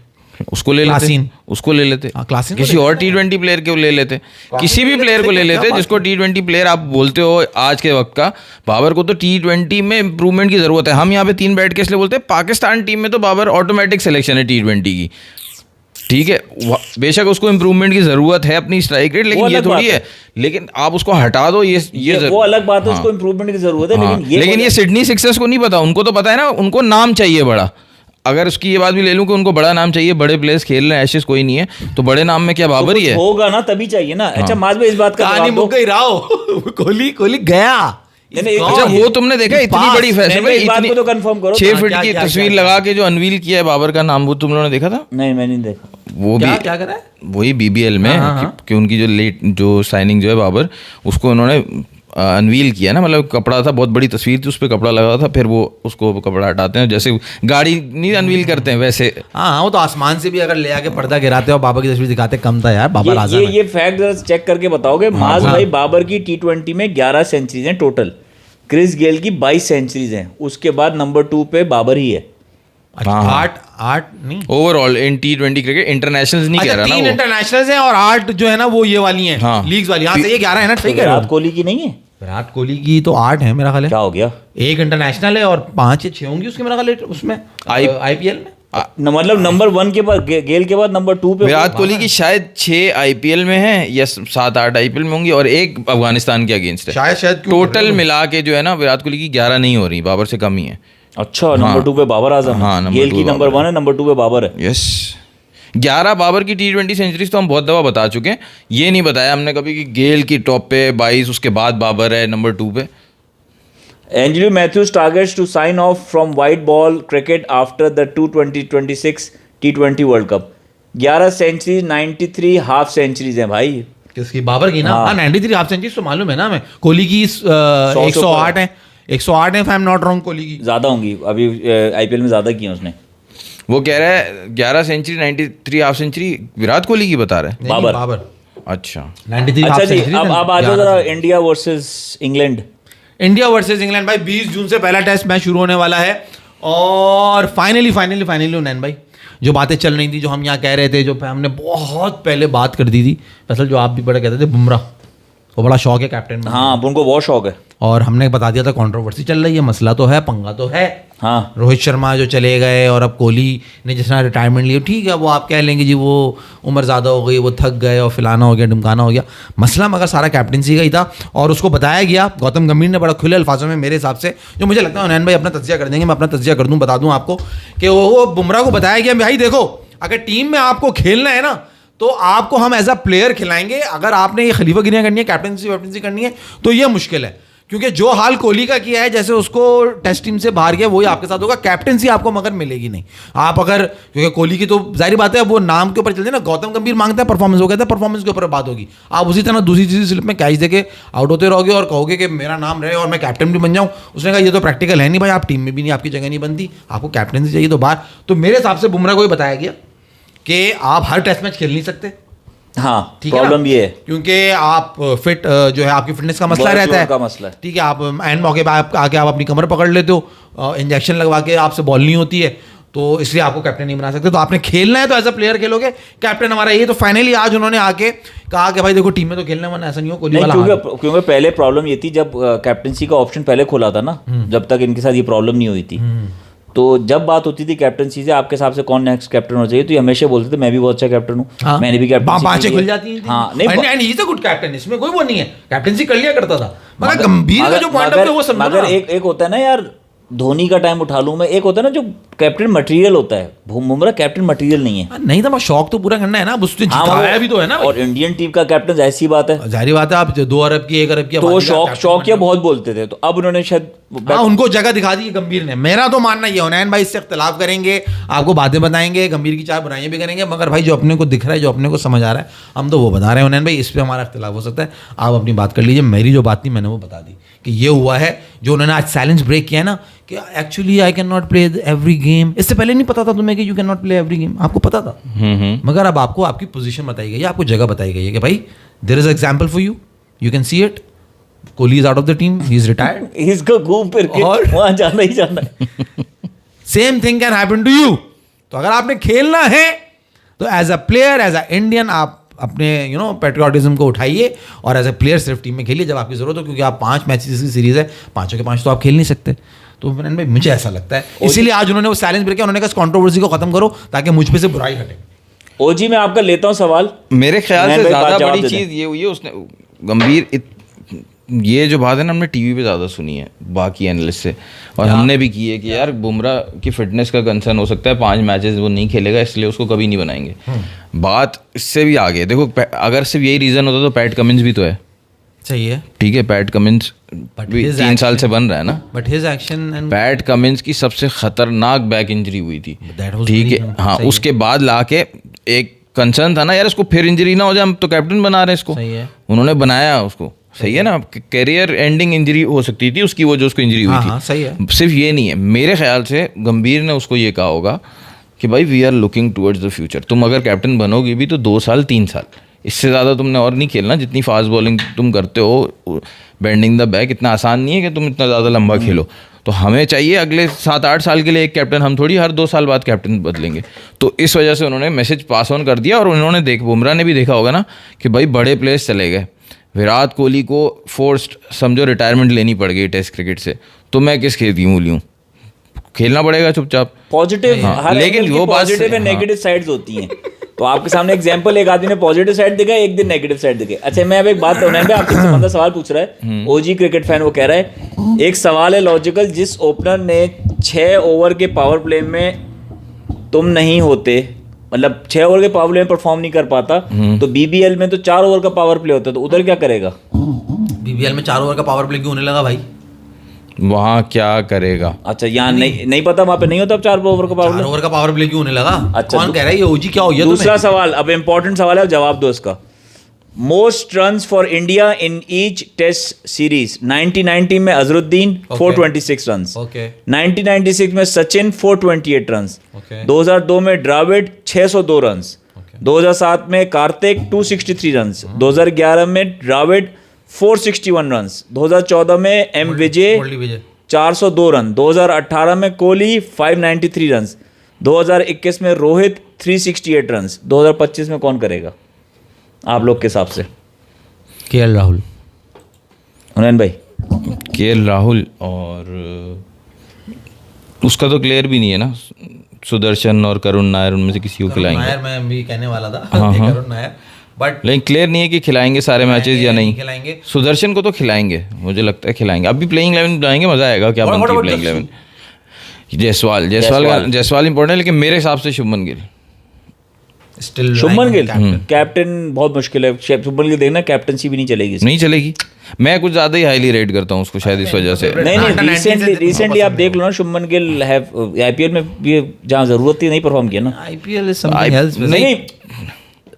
उसको ले लेते, उसको ले लेते, किसी और T20 प्लेयर को ले लेते, किसी भी प्लेयर को ले लेते जिसको T20 प्लेयर आप बोलते हो आज के वक्त का। बाबर को तो T20 में इंप्रूवमेंट की जरूरत है। हम यहाँ पे 3 बैठ के इसलिए बोलते हैं, पाकिस्तान टीम में तो बाबर ऑटोमेटिक सिलेक्शन है T20 की, ठीक है, बेशक उसको इंप्रूवमेंट की जरूरत है अपनी स्ट्राइक रेट, लेकिन ये थोड़ी है, लेकिन आप उसको हटा दो, ये वो अलग बात है, उसको इंप्रूवमेंट की जरूरत है, लेकिन ये सिडनी सिक्सर्स को नहीं पता, उनको तो पता है ना, उनको नाम चाहिए बड़ा। अगर उसकी ये बात भी ले लूं कि उनको बड़ा नाम चाहिए, बड़े प्लेयर्स खेल रहे हैं, एशेज कोई नहीं है, तो बड़े नाम में क्या बाबर ही है? होगा ना तभी चाहिए ना। अच्छा माज भाई, इस बात का कहानी मुक गई राव, कोहली गया। अच्छा वो तुमने देखा इतनी बड़ी फैशन में, इस बात को तो कंफर्म करो, 6 फीट की तस्वीर लगा के जो अनवील किया है बाबर का नाम, वो तुम लोगों ने देखा था? नहीं मैं नहीं देखा। वो भी क्या करा है? वही BBL में कि उनकी जो साइनिंग जो है बाबर, उसको उन्होंने अनवील किया ना, मतलब कपड़ा था, बहुत बड़ी तस्वीर थी, उस पर कपड़ा लगा था, फिर वो उसको कपड़ा हटाते हैं, जैसे गाड़ी नहीं अनवील करते हैं वैसे। हाँ वो तो आसमान से भी अगर ले आके पर्दा गिराते और बाबर की तस्वीर दिखाते, कम था यार बाबर आजम। ये फैक्ट चेक करके बताओगे माज भाई? बाबर की T20 में 11 सेंचुरीज हैं टोटल, क्रिस गेल की 22 सेंचुरीज हैं, उसके बाद नंबर 2 पे बाबर ही है। 8 नहीं ओवरऑल इन T20 क्रिकेट, इंटरनेशनल्स नहीं कह रहा ना, 3 इंटरनेशनल्स हैं और 8 जो है ना वो ये वाली हैं, लीग्स वाली, यहाँ से ये 11 है ना, ठीक है। विराट कोहली की नहीं है? विराट कोहली की तो 8 है मेरा ख्याल है। क्या हो गया? 1 इंटरनेशनल है और 5 या 6 होंगी उसके मेरा ख्याल है उसमें IPL में, मतलब नंबर 1 के बाद गेल के बाद नंबर 2 पे विराट कोहली की शायद 6 IPL में है या 7-8 IPL में होंगी, और 1 अफगानिस्तान के अगेंस्ट है शायद। टोटल मिला के जो है ना विराट कोहली की 11 नहीं हो रही, बाबर से कम ही है। अच्छा नंबर 2 पे बाबर आजम, गेल की नंबर 1 है, नंबर 2 पे बाबर है। यस 11 बाबर की T20 सेंचुरीज तो हम बहुत दफा बता चुके हैं, ये नहीं बताया हमने कभी कि गेल की टॉप पे 22, उसके बाद बाबर है नंबर 2 पे। Angelo Mathews targets to sign off from white ball cricket after the 2026 T20 world cup. 11 centuries, 93 half centuries हैं भाई। किसकी? बाबर की ना। हाँ 93 हाफ सेंचुरीज तो मालूम है ना हमें। कोहली की 108 है, 108 है, if I'm not wrong। Kohli की ज्यादा होंगी, अभी IPL में ज्यादा की है उसने। वो कह रहा है 11 century 93 half century Virat Kohli की बता रहा है। बाबर। अच्छा 93 हाफ सेंचुरी। अब आ जाओ जरा India versus England. India versus England भाई 20 जून से पहला टेस्ट मैच शुरू होने वाला है और फाइनली उन्नयन भाई, जो बातें चल रही थी, जो हम यहाँ कह रहे थे, जो हमने बहुत पहले बात कर दी थी, असल जो आप भी बड़ा कहते थे, बुमराह वो बड़ा शौक है कैप्टन में। हाँ, उनको बहुत शौक है। और हमने बता दिया था कंट्रोवर्सी चल रही है, मसला तो है, पंगा तो है। हाँ, रोहित शर्मा जो चले गए और अब कोहली ने जिस तरह रिटायरमेंट लिया, ठीक है, वो आप कह लेंगे जी वो उम्र ज़्यादा हो गई, वो थक गए और फिलाना हो गया, ढुमकाना हो गया। मसला मगर सारा कैप्टनसी का ही था और उसको बताया गया। गौतम गंभीर ने बड़ा खुले अल्फाजों में, मेरे हिसाब से, जो मुझे लगता है उन्नयन भाई अपना तज्जिया कर देंगे, मैं अपना तज्जिया कर दूँ, बता दूँ आपको कि वो बुमराह को बताया गया, भाई देखो अगर टीम में आपको खेलना है ना तो आपको हम एज अ प्लेयर खिलाएंगे, अगर आपने ये खलीफागिरियाँ करनी है, कैप्टनसी करनी है तो ये मुश्किल है, क्योंकि जो हाल कोहली का किया है, जैसे उसको टेस्ट टीम से बाहर किया, वही आपके साथ होगा। कैप्टनसी आपको मगर मिलेगी नहीं आप अगर, क्योंकि कोहली की तो जाहिर बात है वो नाम के ऊपर चलते हैं ना, गौतम गंभीर मांगता है परफॉर्मेंस, हो गया था परफॉर्मेंस के ऊपर बात होगी। आप उसी तरह दूसरी चीज़ स्लिप में कैच देके आउट होते रहोगे और कहोगे कि मेरा नाम रहे और मैं कैप्टन भी बन जाऊँ। उसने कहा ये तो प्रैक्टिकल है नहीं भाई, आप टीम में भी नहीं, आपकी जगह नहीं बनती, आपको कैप्टनसी चाहिए तो बाहर। तो मेरे हिसाब से बुमराह को ही बताया गया कि आप हर टेस्ट मैच खेल नहीं सकते। हाँ, ठीक है, प्रॉब्लम ये है क्योंकि आप फिट जो है, आपकी फिटनेस का मसला रहता है, का मसला है। ठीक है, आप एंड मौके पे आप आके आप अपनी कमर पकड़ लेते हो, इंजेक्शन लगवा के आपसे बॉल नहीं होती है, तो इसलिए आपको कैप्टन नहीं बना सकते। तो आपने खेलना है तो एज अ प्लेयर खेलोगे, कैप्टन हमारा ये। तो फाइनली आज उन्होंने आके कहा कि भाई देखो टीम में तो खेलना, वरना ऐसा नहीं हो कोहली वाला। क्योंकि पहले प्रॉब्लम ये थी, जब कैप्टनसी का ऑप्शन पहले खुला था ना, जब तक इनके साथ ये प्रॉब्लम नहीं हुई थी, तो जब बात होती थी कैप्टनसी से, आपके हिसाब से कौन नेक्स्ट कैप्टन होना चाहिए, तो ये हमेशा बोलते थे मैं भी बहुत अच्छा कैप्टन हूँ, हाँ, मैंने भी कैप्टन बाँचें खुल जाती हैं। हाँ, नहीं गुड कैप्टन, इसमें कोई वो नहीं है, कैप्टनसी कर लिया करता था, मगर गंभीर का जो पॉइंट ऑफ व्यू वो समझो। मगर एक होता है ना यार, धोनी का टाइम उठा लूं मैं, एक होता है ना जो कैप्टन मटेरियल होता है, बुमराह कैप्टन मटेरियल नहीं है। नहीं था, मैं शौक तो पूरा करना है ना, उसने जिताया भी तो है ना। और इंडियन टीम का कैप्टन ऐसी बात है, जाहिर बात है, आप 2 अरब की 1 अरब की, तो शौक या बहुत बोलते थे, तो अब उन्होंने शायद उनको जगह दिखा दी गंभीर ने। मेरा तो मानना ये, उन्नयन भाई इससे इख्तिलाफ करेंगे, आपको बातें बताएंगे, गंभीर की 4 बुराइयां भी करेंगे, मगर भाई जो अपने को दिख रहा है, जो अपने को समझ आ रहा है, हम तो वो बता रहे हैं। उन्नयन भाई इस पर हमारा इख्तिलाफ हो सकता है, आप अपनी बात कर लीजिए। मेरी जो बात थी मैंने वो बता दी कि ये हुआ है, जो उन्होंने आज साइलेंस ब्रेक किया है ना, कि actually I can not play every game. इससे पहले नहीं पता था तुम्हें कि you can not play every game, आपको पता था, मगर अब आपको आपकी पोजीशन बताई गई है, आपको जगह बताई गई है कि भाई there is example for you, you can see it, Kohli is out of the team, he is retired, इसको घूम फिर के वहां जाना ही जाना है। Same thing can happen to you. तो अगर आपने खेलना है तो as a player, as an Indian, आप अपने पेट्रियोटिज्म को उठाइए और एज ए प्लेयर सिर्फ टीम में खेलिए जब आपकी जरूरत हो, क्योंकि आप 5 मैचेस की सीरीज है, 5 के 5 तो आप खेल नहीं सकते। तो भाई मुझे ऐसा लगता है, इसीलिए आज उन्होंने वो साइलेंस ब्रेक किया, उन्होंने कहा इस कंट्रोवर्सी को खत्म करो ताकि मुझ पे से बुराई हटे। ओजी मैं आपका लेता हूँ सवाल, मेरे ख्याल से ज़्यादा बड़ी चीज़ ये हुई है, उसने गंभीर ये जो बात है ना, हमने टीवी पे ज़्यादा सुनी है बाकी एनालिस्ट से, और हमने भी की है कि यार बुमराह की फिटनेस का कंसर्न हो सकता है, 5 मैचेस वो नहीं खेलेगा, इसलिए उसको कभी नहीं बनाएंगे। बात इससे भी आगे देखो, अगर सिर्फ यही रीज़न होता तो पैट कमिंस भी तो है, सही है, ठीक है, पैट कमिंस 3 साल से बन रहा है ना, but his action and PAT Cummins की सबसे खतरनाक बैक इंजरी हुई थी, ठीक है, हाँ, उसके बाद लाके एक कंसर्न था ना यार इसको फिर इंजरी ना हो जाए, हम तो कैप्टन बना रहे हैं इसको, सही है, उन्होंने बनाया उसको, सही है ना, कैरियर एंडिंग इंजरी हो सकती थी उसकी, वो जो उसको इंजरी हुई थी, सही है। सिर्फ ये नहीं है, मेरे ख्याल से गंभीर ने उसको ये कहा होगा कि भाई we are looking towards the future, तुम अगर कैप्टन बनोगे भी तो 2 साल 3 साल, इससे ज़्यादा तुमने और नहीं खेलना, जितनी फास्ट बॉलिंग तुम करते हो, बेंडिंग द बैक इतना आसान नहीं है कि तुम इतना ज़्यादा लंबा खेलो, तो हमें चाहिए अगले 7-8 साल के लिए एक कैप्टन, हम थोड़ी हर 2 साल बाद कैप्टन बदलेंगे। तो इस वजह से उन्होंने मैसेज पास ऑन कर दिया, और उन्होंने बुमराह ने भी देखा होगा ना कि भाई बड़े प्लेयर्स चले गए, विराट कोहली को फोर्स्ड समझो रिटायरमेंट लेनी पड़ गई टेस्ट क्रिकेट से, तो मैं किस खेत की मूली हूँ, खेलना पड़ेगा चुपचाप। पॉजिटिव, हाँ, लेकिन वो पॉजिटिव एंड नेगेटिव साइड्स होती हैं, तो आपके सामने एग्जांपल, एक आदमी ने पॉजिटिव साइड दिखा, एक दिन नेगेटिव साइड दिखे। अच्छा, मैं अब एक बात कहूँ, आपसे बंदा सवाल पूछ रहा है, ओजी क्रिकेट फैन, वो कह रहा है एक सवाल है लॉजिकल, जिस ओपनर ने 6 ओवर के पावर प्ले में तुम नहीं होते, मतलब 6 ओवर के पावर प्ले में परफॉर्म नहीं कर पाता, तो बीबीएल में तो 4 ओवर का पावर प्ले होता है, तो उधर क्या करेगा? बीबीएल में 4 ओवर का पावर प्ले क्यों होने लगा भाई? वहाँ क्या करेगा? अच्छा, यहाँ नहीं पता, वहाँ पे नहीं होता अब 4 ओवर का पावर प्ले। 4 ओवर का पावर प्ले क्यों होने लगा? अच्छा, कौन कह रहा है ये ओजी क्या हो गया? दूसरा सवाल, अब इंपॉर्टेंट सवाल है, जवाब दो इसका। Most runs for India in each test series, 1990 में अजरुद्दीन 426 रन्स, 1996 में सचिन 428 रन्स, 2002 में द्रविड़ 602 रन्स, 2007 में कार्तिक 263 रन्स, 2011 में द्रविड़ 461 रन्स, 2014 में एम विजय 402 रन, 2018 में कोहली 593 रन, 2021 में रोहित 368 रन, 2025 में कौन करेगा आप लोग के हिसाब से? केएल राहुल। हुनैन भाई? केएल राहुल, और उसका तो क्लियर भी नहीं है ना, सुदर्शन और करुण नायर उनमें से किसी को खिलाएंगे। नायर मैं भी कहने वाला था, हाँ, हाँ। करुण नायर, बट लेकिन क्लियर नहीं है कि खिलाएंगे सारे मैचेस या नहीं। खिलाएंगे। सुदर्शन को तो खिलाएंगे, मुझे लगता है खिलाएंगे। अभी प्लेइंग 11 बनाएंगे, मजा आएगा। क्या बनती है प्लेइंग 11? जायसवाल इंपॉर्टेंट है, लेकिन मेरे हिसाब से शुभमन गिल। स्टिल शुभमन गिल कैप्टन बहुत मुश्किल है। शुभमन गिल देखना, कैप्टनसी भी नहीं चलेगी इसकी। नहीं चलेगी। मैं कुछ ज्यादा ही हाईली रेट करता हूँ उसको, शायद इस वजह से। नहीं, रिसेंटली आप देख लो ना, शुभमन गिल है आईपीएल में भी जहाँ जरूरत थी नहीं परफॉर्म किया ना। IPL is something else. नहीं,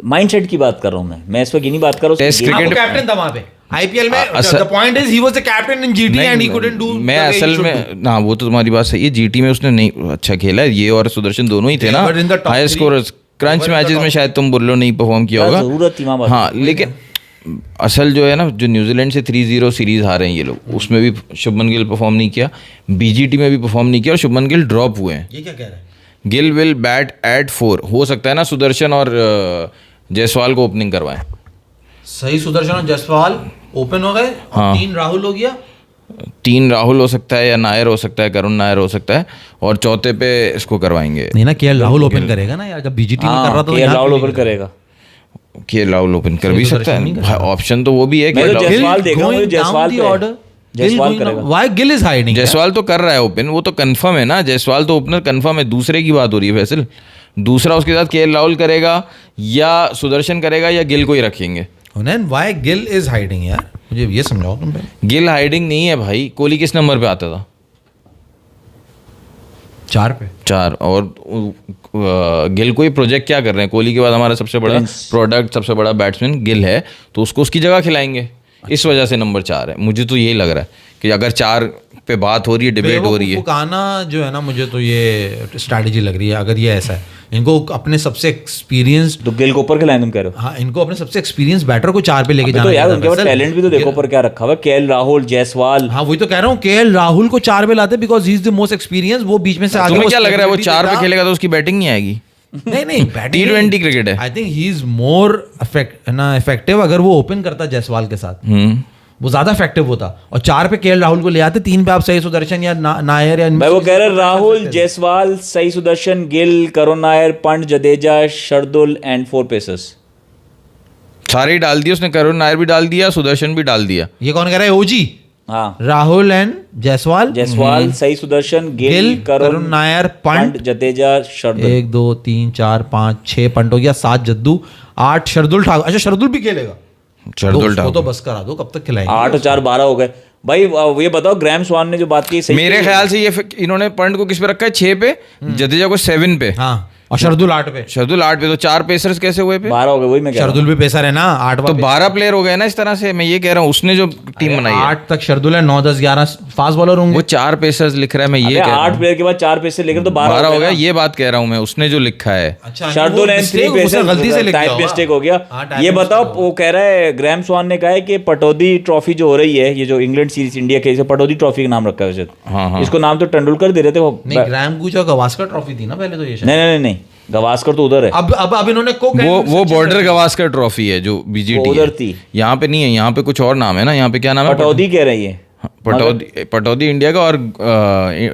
माइंडसेट की बात कर रहा हूँ मैं इस वक्त ये नहीं बात कर रहा हूँ। टेस्ट क्रिकेट कैप्टन था वहाँ पे आईपीएल में। The point is he was the captain in GT and he couldn't do. मैं असल में ना, वो तो तुम्हारी बात सही है, जीटी में उसने नहीं अच्छा खेला है। ये और सुदर्शन दोनों ही थे ना हाई स्कोरर्स। क्रंच मैचेस में शायद तुम बुल्लो नहीं परफॉर्म किया होगा, जरूरत थी वहाँ। हाँ, लेकिन असल जो है ना, जो न्यूजीलैंड से 3-0 सीरीज हारे हैं ये लोग, उसमें भी शुभमन गिल परफॉर्म नहीं किया, बीजीटी में भी परफॉर्म नहीं किया, और शुभमन गिल ड्रॉप हुए हैं। ये क्या कह रहा है? Gill will bat at 4। हो सकता है ना सुदर्शन और जायसवाल को ओपनिंग करवाएं। सही, सुदर्शन और जायसवाल ओपन हो गए, हाँ। 3 राहुल हो गया। 3 राहुल हो सकता है, या नायर हो सकता है, करुण नायर हो सकता है, और चौथे पे इसको करवाएंगे। नहीं ना, केएल राहुल ओपन करेगा ना यार, जब बीजीटी में कर रहा था तो यहाँ राहुल ओपन करेगा। केएल राहुल ओपन कर भी सकता है, ऑप्शन तो वो भी है। मैं तो जायसवाल देख रहा हूँ, जायसवाल पे जायसवाल करेगा। Why Gill is hiding? Jaiswal तो कर रहा है ओपन, वो तो कंफर्म है ना। जायसवाल तो ओपनर कंफर्म है। दूसरे की बात हो रही है फैसल, दूसरा उसके साथ केएल राहुल करेगा या सुदर्शन करेगा या गिल को ही रखेंगे। हुनैन, व्हाई गिल इज हाइडिंग यार, मुझे ये समझाओ तुम पहले। गिल हाइडिंग नहीं है भाई। कोहली किस नंबर पे आता था? 4 पे। 4। और गिल को ही प्रोजेक्ट क्या कर रहे हैं? कोहली के बाद हमारा सबसे बड़ा प्रोडक्ट, सबसे बड़ा बैट्समैन गिल है, तो उसको उसकी जगह खिलाएंगे। इस वजह से नंबर 4 है। मुझे तो यही लग रहा है कि अगर 4 पे बात हो रही है, डिबेट हो रही है। फुकाना जो है ना, मुझे तो ये स्ट्रैटेजी लग रही है। अगर ये ऐसा है, इनको अपने सबसे एक्सपीरियंस, तो गिल को ऊपर खिलाएं तुम कह रहे हो? हाँ, इनको अपने सबसे एक्सपीरियंस बैटर को 4 पे लेके जाना। तो यार उनके पास टैलेंट भी तो देखो पर क्या रखा हुआ है। केएल राहुल, जायसवाल। हाँ, वही तो कह रहा हूँ, केएल राहुल को 4 पे लाते because he is the most experience. वो बीच में से आगे। तुम्हें क्या लग रहा है वो 4 पे खेलेगा तो उसकी बैटिंग नहीं आएगी? नहीं, T20 क्रिकेट है। I think he is more effective अगर वो ओपन करता जायसवाल के साथ, वो ज्यादा इफेक्टिव होता। और 4 पे केएल राहुल को ले आते, 3 पे आप सही सुदर्शन या नायर या मैं वो कह रहा राहुल, जायसवाल, सही सुदर्शन, गिल, करुण नायर, पंत, जडेजा, शार्दुल एंड 4 पेसर्स। सारे ही डाल दिए उसने। करुण नायर भी डाल दिया, सुदर्शन भी डाल दिया। ये कौन कह रहा है? ओजी। हाँ, राहुल एंड जायसवाल, सही सुदर्शन, गिल, करुण नायर, पंत, जडेजा, शार्दुल। 1 2 3 4 5 6 पंत हो गया, 7 जद्दू, 8 शार्दुल ठाकुर। अच्छा, शार्दुल भी खेलेगा? शार्दुल ठाकुर तो बस करा दो, कब तक खिलाएंगे? 8 और 4 12 हो गए भाई। ये बताओ, ग्रैम स्वान ने जो बात की सही? मेरे ख्याल से ये इन्होंने पंत को किस पे रखा है? 6 पे, जडेजा को 7 पे, हाँ, और शार्दुल 8 पे। शार्दुल 8 पे। तो 4 पेसर्स कैसे हुए पे? 12 हो गए, वही मैं कह रहा हूं। शार्दुल भी पेसर है ना, 8 तो 12 प्लेयर हो गए ना इस तरह से। मैं ये कह रहा हूँ, उसने जो टीम बनाई है 8 तक शार्दुल है, 9 10 11 फास्ट बॉलर होंगे। वो 4 पेसर्स लिख रहा है। मैं ये कह रहा 8 हूँ प्लेयर के बाद 4 पेसर लेकर तो 12 हो गया। ये बात कह रहा हूँ मैं, उसने जो लिखा है। अच्छा, शार्दुल एंड 3 पेसर, गलती से लिख टाइप दिया मिस्टेक हो गया। हाँ, ये बताओ, वो कह रहा है ग्रैम स्वान ने कहा है कि पटौदी ट्रॉफी जो हो रही है, ये जो इंग्लैंड सीरीज इंडिया के, इसे पटौदी ट्रॉफी का नाम रखा है वैसे। हाँ। इसको नाम तो तेंदुलकर दे रहे थे वो। नहीं, ग्रैम गुज और गवास्कर ट्रॉफी थी ना पहले तो ये शायद। नहीं, गवास्कर तो उधर है। अब इन्होंने वो बॉर्डर गवास्कर ट्रॉफी है जो बीजीटी उधर थी। यहाँ पे नहीं है। यहाँ पे कुछ और नाम है ना। यहाँ पे क्या नाम है? पटौदी कह रही है। पटौदी इंडिया का, और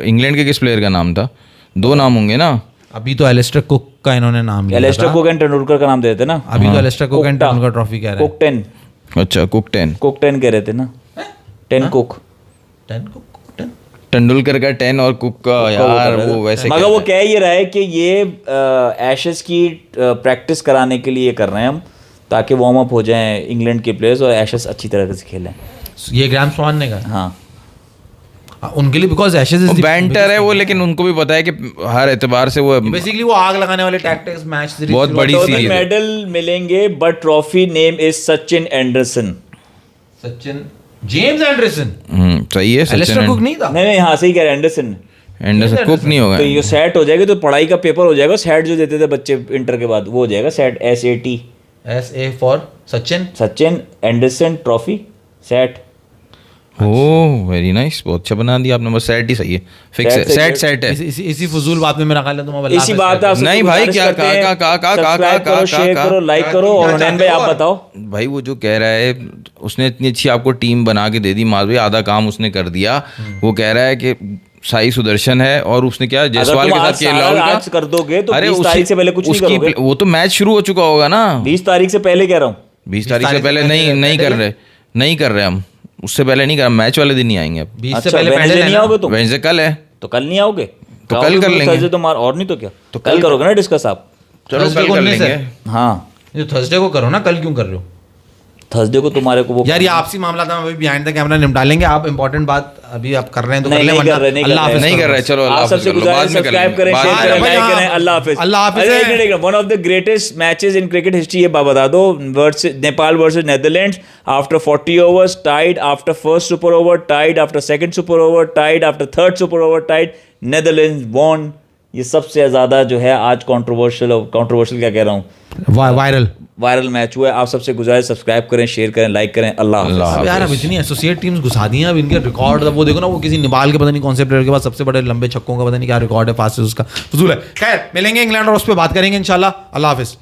इंग्लैंड के किस प्लेयर का नाम था? 2 नाम होंगे ना। अभी तो एलिस्टर कुक का इन्होंने नाम लिया एलिस्टर था। कुक एंड तेंदुलकर का नाम दे देते ना। अभी तो Alastair Cook and Tendulkar trophy कह रहे हैं। कुक 10। अच्छा, कुक 10 कह रहे थे ना। 10 कुक। 10 कुक 10। तेंदुलकर का 10 और कुक का यार वो वैसे। मगर वो कह ये रहा है कि ये एशेस की प्रैक्टिस कराने के लिए कर रहे हैं हम, ताकि वार्म अप हो जाएं इंग्लैंड के प्लेयर्स और एशेस अच्छी तरह से खेलें। ये ग्रैम स्वान ने कहा? हाँ, उनके लिए बिकॉज एशेस इज बैंटर है वो, लेकिन उनको भी पता है कि हर एतबार से वो बेसिकली वो आग लगाने वाले टैक्टिक्स मैच सीरीज बहुत बड़ी सीरीज है। मेडल मिलेंगे but trophy name is Sachin Anderson. Sachin James Anderson. सही है। एलिस्टर कुक नहीं था? नहीं, हाँ सही कह रहे हैं, एंडरसन कुक नहीं होगा। तो ये सेट हो जाएगा, तो पढ़ाई का पेपर हो जाएगा। सेट जो देते थे बच्चे इंटर के बाद, वो हो जाएगा set. SA SA for Sachin Anderson trophy set. Oh very nice, बहुत अच्छा बना दिया आपने, बस सेट ही सही है, फिक्स है, सेट है। इसी फजूल बात में मेरा ख्याल है तुम अब अल्लाह इसी हाफ़िज़ बात है, आपसे नहीं भाई, क्या सब्सक्राइब करो, शेयर करो, लाइक करो। और हुनैन भाई आप बताओ भाई, वो जो कह रहा है उसने इतनी अच्छी आपको टीम बना के दे दी माज भाई, आधा काम उसने कर दिया। वो कह रहा है कि साई सुदर्शन है और उसने क्या जायसवाल के साथ आज कर दोगे तो 20 तारीख से पहले कुछ नहीं करोगे। वो तो मैच शुरू हो चुका होगा ना, 20 तारीख से पहले कह रहा हूँ, 20 तारीख से पहले नहीं कर रहे हम, उससे पहले नहीं कर, मैच वाले दिन नहीं आएंगे अब। 20 से पहले नहीं आओगे तुम, वेडनेसडे कल है तो कल नहीं आओगे तो कल कर लेंगे, थर्सडे तो और नहीं तो क्या, तो कल करोगे ना डिस्कस आप। चलो थर्सडे कल को कर 19 लेंगे। है। हाँ ये थर्सडे को करो ना, कल क्यों कर रहे हो थर्सडे को तुम्हारे को वो यार? ये आपसी मामला था, अभी बिहाइंड द कैमरा निपटा लेंगे। आप इंपॉर्टेंट बात अभी आप कर रहे हैं तो कर नहीं ले, नहीं वरना कर रहे, नहीं अल्लाह हाफ़िज़ नहीं कर रहे, चलो आप सबसे गुजारिश सब्सक्राइब करें, शेयर करें, लाइक करें। अल्लाह हाफिज। अल्लाह हाफ़िज़। One of the greatest matches in cricket history, ये बता दो, Nepal versus Netherlands, after 40 overs tied, after first super over tied, after second super over tied, after third super over tied, Netherlands won. ये सबसे ज़्यादा जो है आज कंट्रोवर्शियल क्या कह रहा हूँ, वायरल मैच हुआ है। आप सबसे गुजारिश सब्सक्राइब करें, शेयर करें, लाइक करें। अल्लाह हाफ़िज़। अब यार अब इतनी एसोसिएट टीम्स घुसा दी हैं, अब इनके रिकॉर्ड वो देखो ना, वो किसी नेपाल के पता नहीं कौन से प्लेयर के पास सबसे बड़े लंबे छक्कों का पता नहीं क्या रिकॉर्ड है, फास्टेस्ट उसका फजूल है। खैर मिलेंगे इंग्लैंड और उस पर बात करेंगे इंशाल्लाह। अल्लाह हाफिज़।